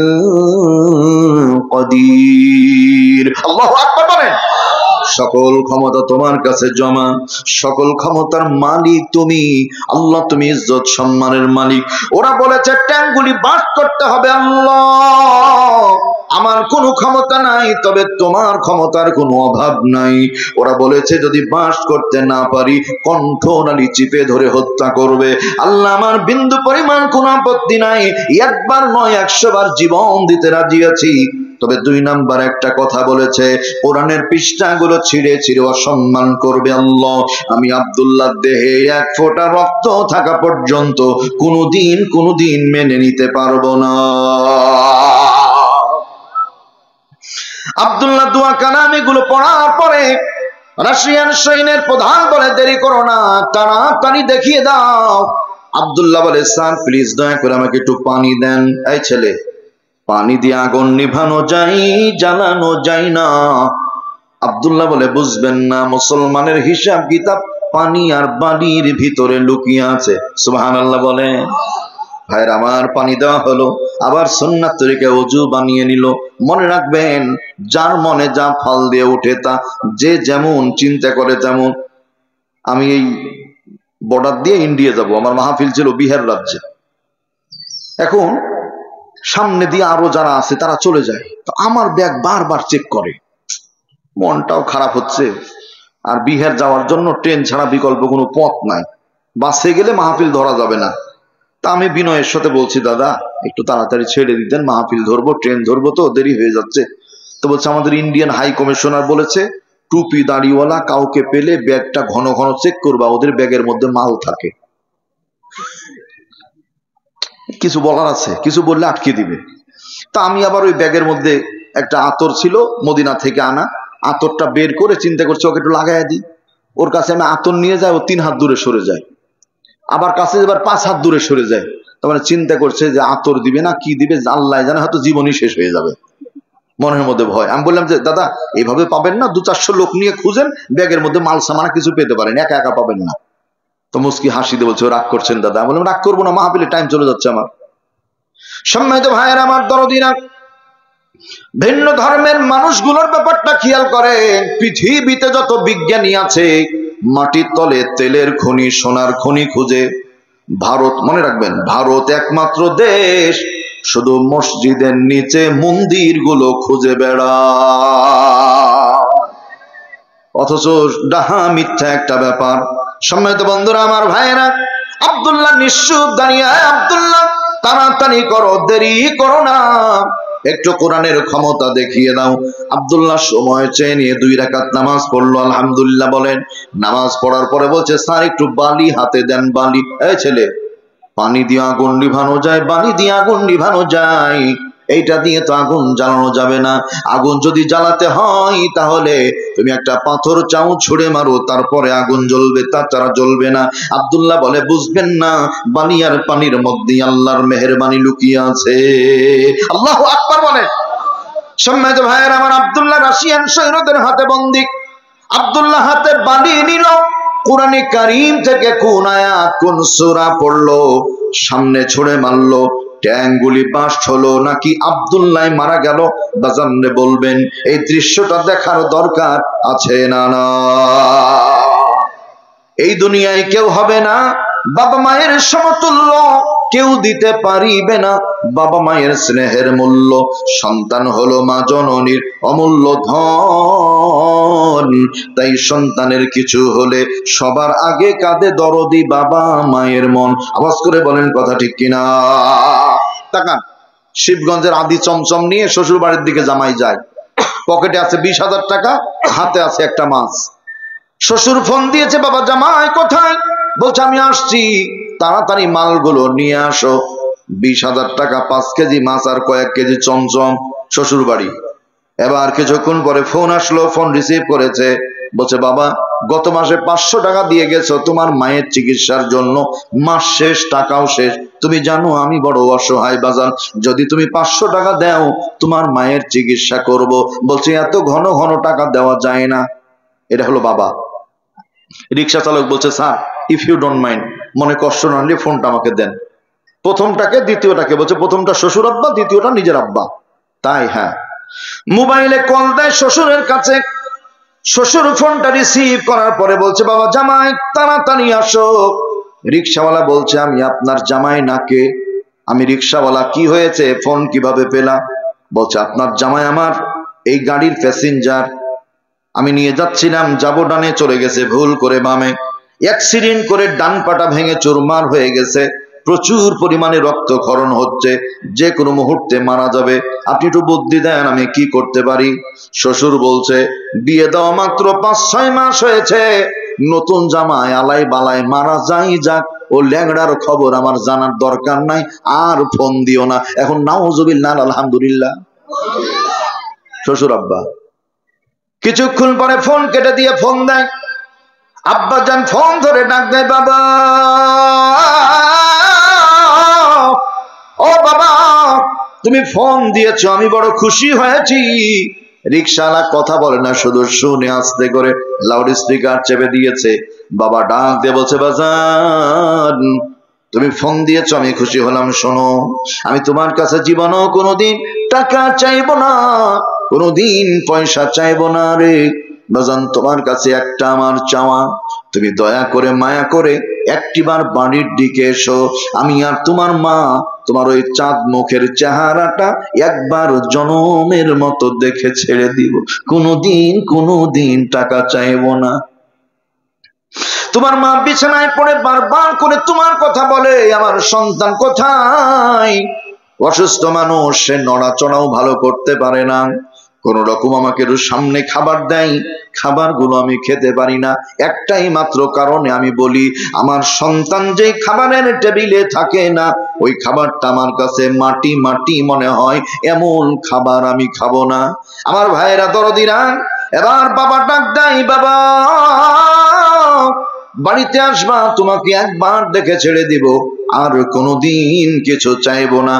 Speaker 1: কাদির। আল্লাহু আকবার বলেন। সকল ক্ষমতা তোমার কাছে জমা, সকল ক্ষমতার মালিক তুমি আল্লাহ, তুমি ইজ্জত সম্মানের মালিক। ওরা বলেছে ট্যাঙ্কগুলি বাস করতে হবে আল্লাহ, আমার কোনো ক্ষমতা নাই, তবে তোমার ক্ষমতার কোনো অভাব নাই। ওরা বলেছে যদি বাস করতে না পারি কণ্ঠনালী চিপে ধরে হত্যা করবে। আল্লাহ আমার বিন্দু পরিমাণ কোনো আপত্তি নাই, একবার নয় 100 বার জীবন দিতে রাজি আছি। তবে 2 নাম্বার একটা কথা বলেছে, কোরআনের পৃষ্ঠাগুলো ছিঁড়ে ছিঁড়ে অসম্মান করবে আল্লাহ। আমি আব্দুল্লাহ দেহে 1 ফোঁটা রক্ত থাকা পর্যন্ত কোনোদিন মেনে নিতে পারবো না। আব্দুল্লাহ দোয়া কালামগুলো পড়ার পরে রাশিয়ান সৈন্যের প্রধান বলে দেরি করো না, তাড়াতাড়ি দেখিয়ে দাও। আব্দুল্লাহ বলে স্যার প্লিজ দয়া করে আমাকে একটু পানি দেন। এই ছেলে, পানি দিয়ে আগুন নিভানো যায়, জ্বালানো যায় না। আব্দুল্লাহ বলে বুঝবেন না, মুসলমানের হিসাব কিতাব পানি আর বালির ভিতরে লুকিয়ে আছে। সুবহানাল্লাহ বলে। ভাইরা আমার, পানি দেওয়া হলো, আবার সুন্নাত তরিকায় ওযু বানিয়ে নিল। মনে রাখবেন, যার মনে যা ফল দিয়ে ওঠে তা যে যেমন চিন্তা করে তেমন। আমি এই বর্ডার দিয়ে ইন্ডিয়া যাব, আমার মাহফিল ছিল বিহার রাজ্যে। এখন সামনে দিয়ে আরো যারা আছে তারা চলে যায়, তো আমার ব্যাগ বারবার চেক করে। মনটাও খারাপ হচ্ছে, আর বিহার যাওয়ার জন্য ট্রেন ছাড়া বিকল্প কোনো পথ নাই। বাসে গেলে মাহফিল ধরা যাবে না, তা আমি বিনয়ের সাথে বলছি, দাদা একটু তাড়াতাড়ি ছেড়ে দিতেন, মাহফিল ধরবো, ট্রেন ধরবো, তো দেরি হয়ে যাচ্ছে। তো বলছে আমাদের ইন্ডিয়ান হাই কমিশনার বলেছে টুপি দাড়িওয়ালা কাউকে পেলে ব্যাগটা ঘন ঘন চেক করবা, ওদের ব্যাগের মধ্যে মাল থাকে। কিছু বলার আছে, কিছু বললে আটকে দিবে। তা আমি আবার ওই ব্যাগের মধ্যে একটা আতর ছিল মদিনা থেকে আনা, আতরটা বের করে চিন্তা করছি ওকে একটু লাগাই দিই। ওর কাছে আমি আতর নিয়ে যাই, ও 3 হাত দূরে সরে যায়, আবার কাছে এবার 5 হাত দূরে সরে যায়। তার মানে চিন্তা করছে যে আতর দিবে না কি দিবে আল্লাহ জানে, হয়তো জীবনই শেষ হয়ে যাবে, মনের মধ্যে ভয়। আমি বললাম যে দাদা এইভাবে পাবেন না, 200-400 লোক নিয়ে খুঁজেন, ব্যাগের মধ্যে মাল সামানা কিছু পেতে পারেন, একা একা পাবেন না। তো মুস্কি হাসি দিয়ে বলছে রাগ করছেন দাদা। আমি বললাম রাগ করবো না, মাহফিলে টাইম চলে যাচ্ছে আমার। সম্মানিত ভাইয়ের আমার দরদিনা, ভিন্ন ধর্মের মানুষগুলোর ব্যাপারটা খেয়াল করেন। পৃথিবীতে যত বিজ্ঞানী আছে মাটির তলে তেলের খনি, সোনার খনি খুঁজে। ভারত, মনে রাখবেন, ভারত একমাত্র দেশ শুধু মসজিদের নিচে মন্দিরগুলো খুঁজে বেড়ায়, অথচ ডাহা মিথ্যা একটা ব্যাপার। সম্মানিত বন্ধুরা আমার ভাইয়েরা, আব্দুল্লাহ নিশ্চুপ দাঁড়িয়ে, আব্দুল্লাহ তাড়াতাড়ি করো, দেরি করো না, একটু কোরআনের ক্ষমতা দেখিয়ে দাও। আব্দুল্লাহ সময় চেয়ে নিয়ে 2 রাকাত নামাজ পড়লো, আলহামদুলিল্লাহ বলেন। নামাজ পড়ার পরে বলছে স্যার একটু বালি হাতে দেন, বালি। এই ছেলে, পানি দিয়ে আগুন নিভানো যায়, বালি দিয়ে আগুন নিভানো যায়, এইটা দিয়ে তো আগুন জ্বালানো যাবে না। আগুন যদি জ্বালাতে হয় তাহলে তুমি একটা পাথর চাও ছুঁড়ে মারো, তারপরে আগুন জ্বলবে, তাছাড়া জ্বলবে না। আব্দুল্লাহ বলে বুঝবেন না, বালি আর পানির মধ্যে আল্লাহর মেহেরবানি লুকিয়ে আছে। আল্লাহু আকবার বলে। সম্মানিত ভাইয়ের আমার, আব্দুল্লাহ রাশিয়ান সৈন্যদের হাতে বন্দী। আব্দুল্লাহ হাতে বালি নিল, কোরআনে কারীম থেকে কোন আয়াত কোন সূরা পড়লো, সামনে ছুঁড়ে মারলো, ট্যাঙ্গুলি বাস্ট হলো নাকি আব্দুল্লাহ মারা গেল? বাজানরে বলবেন, এই দৃশ্যটা দেখার দরকার আছে না? না, এই দুনিয়ায় কেউ হবে না বাবা মায়ের সমতুল্য, কেউ দিতে পারিবে না বাবা মায়ের স্নেহের মূল্য। সন্তান হলো মা জননীর অমূল্য ধন, তাই সন্তানের কিছু হলে সবার আগে কাঁদে দরদি বাবা মায়ের মন। আওয়াজ করে বলেন কথা ঠিক কিনা? তাকান, শিবগঞ্জের আদি চমচম নিয়ে শ্বশুর বাড়ির দিকে জামাই যায়, পকেটে আছে 20,000 টাকা, হাতে আছে একটা মাছ। শ্বশুর ফোন দিয়েছে, বাবা জামাই কোথায়? বলছে আমি আসছি, তাড়াতাড়ি মালগুলো নিয়ে আসো। 20,000 টাকা, 5 কেজি মাছ আর কয়েক কেজি চমচম, শ্বশুর বাড়ি। এবার কিছুক্ষণ পরে ফোন আসলো, ফোন রিসিভ করেছে, বলছে বাবা গত মাসে 500 টাকা দিয়ে গেছো তোমার মায়ের চিকিৎসার জন্য, মাস শেষ, টাকাও শেষ। তুমি জানো আমি বড় অসহায় বাজান, যদি তুমি 500 টাকা দাও তোমার মায়ের চিকিৎসা করব। বলছে এত ঘন ঘন টাকা দেওয়া যায় না। এটা হলো বাবা। রিক্সা চালক বলছে sir if you don't mind, মনে কষ্ট না নিয়ে ফোনটা আমাকে দেন। প্রথমটাকে দ্বিতীয়টাকে, বলছে প্রথমটা শ্বশুর আব্বা, দ্বিতীয়টা নিজের আব্বা। তাই হ্যাঁ, মোবাইলে কল দেয় শ্বশুরের কাছে। শ্বশুর ফোনটা রিসিভ করার পরে বলছে বাবা জামাই তাড়াতাড়ি আসো। রিক্সাওয়ালা বলছে আমি আপনার জামাই নাকে? আমি রিক্সাওয়ালা, কি হয়েছে, ফোন কিভাবে পেলা? বলছে আপনার জামাই আমার এই গাড়ির প্যাসেঞ্জার, আমি নিয়ে যাচ্ছিলাম, যাবো ডানে, চলে গেছে ভুল করে বামে, অ্যাক্সিডেন্ট করে ডান পাটা ভেঙে চুরমার হয়ে গেছে, প্রচুর পরিমাণে রক্তক্ষরণ হচ্ছে, যে কোনো মুহূর্তে মারা যাবে, আপনি একটু বুদ্ধি দেন আমি কি করতে পারি? শ্বশুর বলছে বিয়ে দেওয়া মাত্র 5-6 মাস হয়েছে, নতুন জামাই আলাই বালাই মারা যাই যাক, ও ল্যাংড়ার খবর আমার জানার দরকার নাই, আর ফোন দিও না। এখন নাউজুবিল্লাহ আলহামদুলিল্লাহ। শ্বশুর আব্বা কিছুক্ষণ পরে ফোন কেটে দিয়ে ফোন দেয়, আব্বা জান ফোন ধরে ডাক দেয়, বাবা ও বাবা তুমি ফোন দিয়েছো, আমি বড় খুশি হয়েছি। রিক্সাওয়ালা কথা বলে না, শুধু শুনে আস্তে করে লাউড স্পিকার চেপে দিয়েছে। বাবা ডাক দিয়ে বলছে বাজান তুমি ফোন দিয়েছো, আমি খুশি হলাম। শোনো, আমি তোমার কাছে জীবনও কোনোদিন টাকা চাইবো না, কোনোদিন পয়সা চাইবো না রে বাজান। তোমার কাছে একটা আমার চাওয়া, তুমি দয়া করে মায়া করে একটিবার বাড়ির দিকে এসো, আমি আর তোমার মা তোমার ওই চাঁদ মুখের চেহারাটা একবার জনমের মতো দেখে ছেড়ে দিব, কোনোদিন টাকা চাইবো না। তোমার মা বিছানায় পড়ে বারবার করে তোমার কথা বলে, আমার সন্তান কোথায়? অসুস্থ মানুষ, সে নড়াচড়াও ভালো করতে পারে না। কোন রকম আমাকে সামনে খাবার দেয়, খাবারগুলো আমি খেতে পারি না। একটাই মাত্র কারণে আমি বলি, আমার সন্তান যে খাবারের টেবিলে থাকে না, ওই খাবারটা আমার কাছে মাটি মাটি মনে হয়, এমন খাবার আমি খাবো না। আমার ভাইয়েরা দরদিরা, এবার বাবা ডাক দেয়, বাবা বাড়িতে আসবা, তোমাকে একবার দেখে ছেড়ে দিব, আর কোনোদিন কিছু চাইবো না।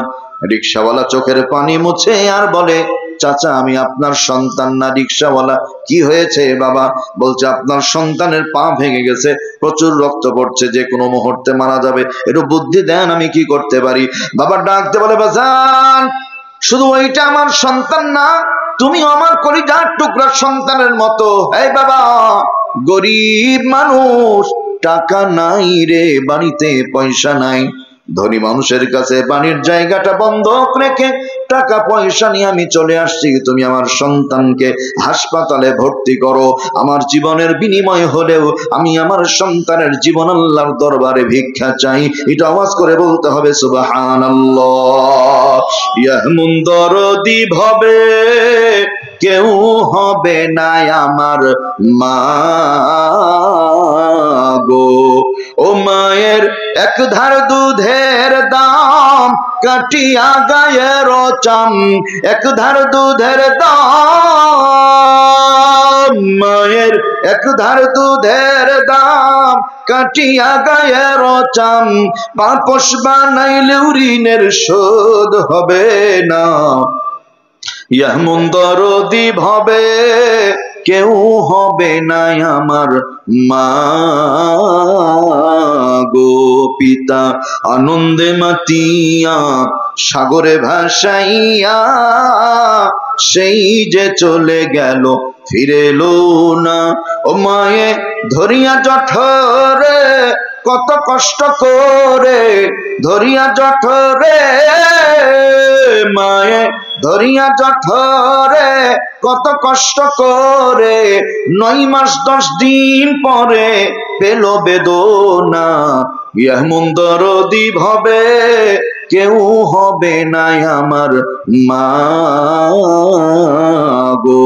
Speaker 1: রিকশাওয়ালা চোখের পানি মুছে আর বলে, চাচা আমি আপনার সন্তান না। রিকশাওয়ালা, কি হয়েছে বাবা? বলছে, আপনার সন্তানের পা ভেঙে গেছে, প্রচুর রক্ত পড়ছে, যে কোনো মুহূর্তে মারা যাবে, একটু বুদ্ধি দেন, আমি কি করতে পারি? বাবা ডাকতে বলে, বাজান শুধু ওইটা আমার সন্তান না, তুমি আমার কলিজার টুকরা সন্তানের মতো। এই বাবা, গরিব মানুষ, টাকা নাই রে, বাড়িতে পয়সা নাই। ধনী মানুষের কাছে বাড়ির জায়গাটা বন্ধক রেখে টাকা পয়সা নিয়ে আমি চলে আসছি, তুমি আমার সন্তানকে হাসপাতালে ভর্তি করো। আমার জীবনের বিনিময় হলেও আমি আমার সন্তানের জীবন আল্লাহর দরবারে ভিক্ষা চাই। এটা আওয়াজ করে বলতে হবে সুবহানাল্লাহ। এমন দরদি ভবে কেউ হবে না আমার মা গো। ও মায়ের এক ধার দুধের দাম কাটিয়া গায়ের চাম, এক ধার দুধের দাম, মায়ের এক ধার দুধের দাম কাটিয়া গায়ের চাম, পাপস বানাইলেও ঋণের শোধ হবে না। এমন দরদি ভবে কেউ হবে না আমার মা গো। পিতা আনন্দে মাতিয়া সাগরে ভাসাইয়া, সেই যে চলে গেল ফিরে এলো না। ও মায়ে ধরিয়া জঠরে কত কষ্ট করে, ধরিয়া জঠরে, মায়ে ধরিয়া জঠরে কত কষ্ট করে, 9 মাস 10 দিন পরে পেল বেদনা। এমন দরদি ভবে কেউ হবে না আমার মা গো।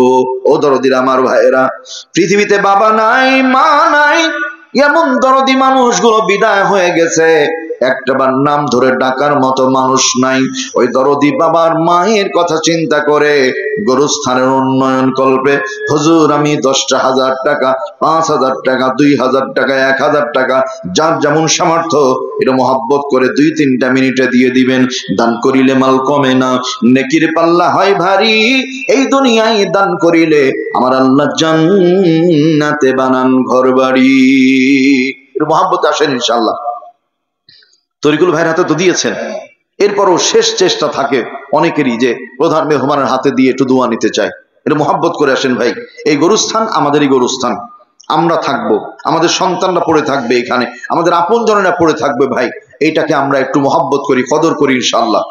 Speaker 1: ও দরদির আমার ভাইয়েরা, পৃথিবীতে বাবা নাই, মা নাই, এমন দরদি মানুষগুলো বিদায় হয়ে গেছে, একটাবার নাম ধরে ডাকার মতো মানুষ নাই। ওই দরদি বাবার মায়ের কথা চিন্তা করে গোরস্থানের উন্নয়ন কল্পে, হুজুর আমি 10,000 টাকা, 5,000 টাকা, 2,000 টাকা, 1,000 টাকা, যার যেমন সামর্থ্য, এটা মহাব্বত করে 2-3টা মিনিটে দিয়ে দিবেন। দান করিলে মাল কমে না, নেকির পাল্লা হয় ভারী। এই দুনিয়ায় দান করিলে আমার আল্লাহ জান্নাতে বানান ঘর বাড়ি। এটা মহাব্বত আসেন ইনশাআল্লাহ। তরিকুল ভাইয়ের হাতে তো দিয়েছেন, এরপরও শেষ চেষ্টা থাকে অনেকেরই যে প্রধান মেহমানের হাতে দিয়ে একটু দোয়া নিতে চায়। এটা মহাব্বত করে আসেন ভাই। এই গরুস্থান আমাদেরই গরুস্থান, আমরা থাকবো, আমাদের সন্তানরা পড়ে থাকবে এখানে, আমাদের আপনজনেরা পড়ে থাকবে ভাই। এইটাকে আমরা একটু মহাব্বত করি, কদর করি ইনশাআল্লাহ।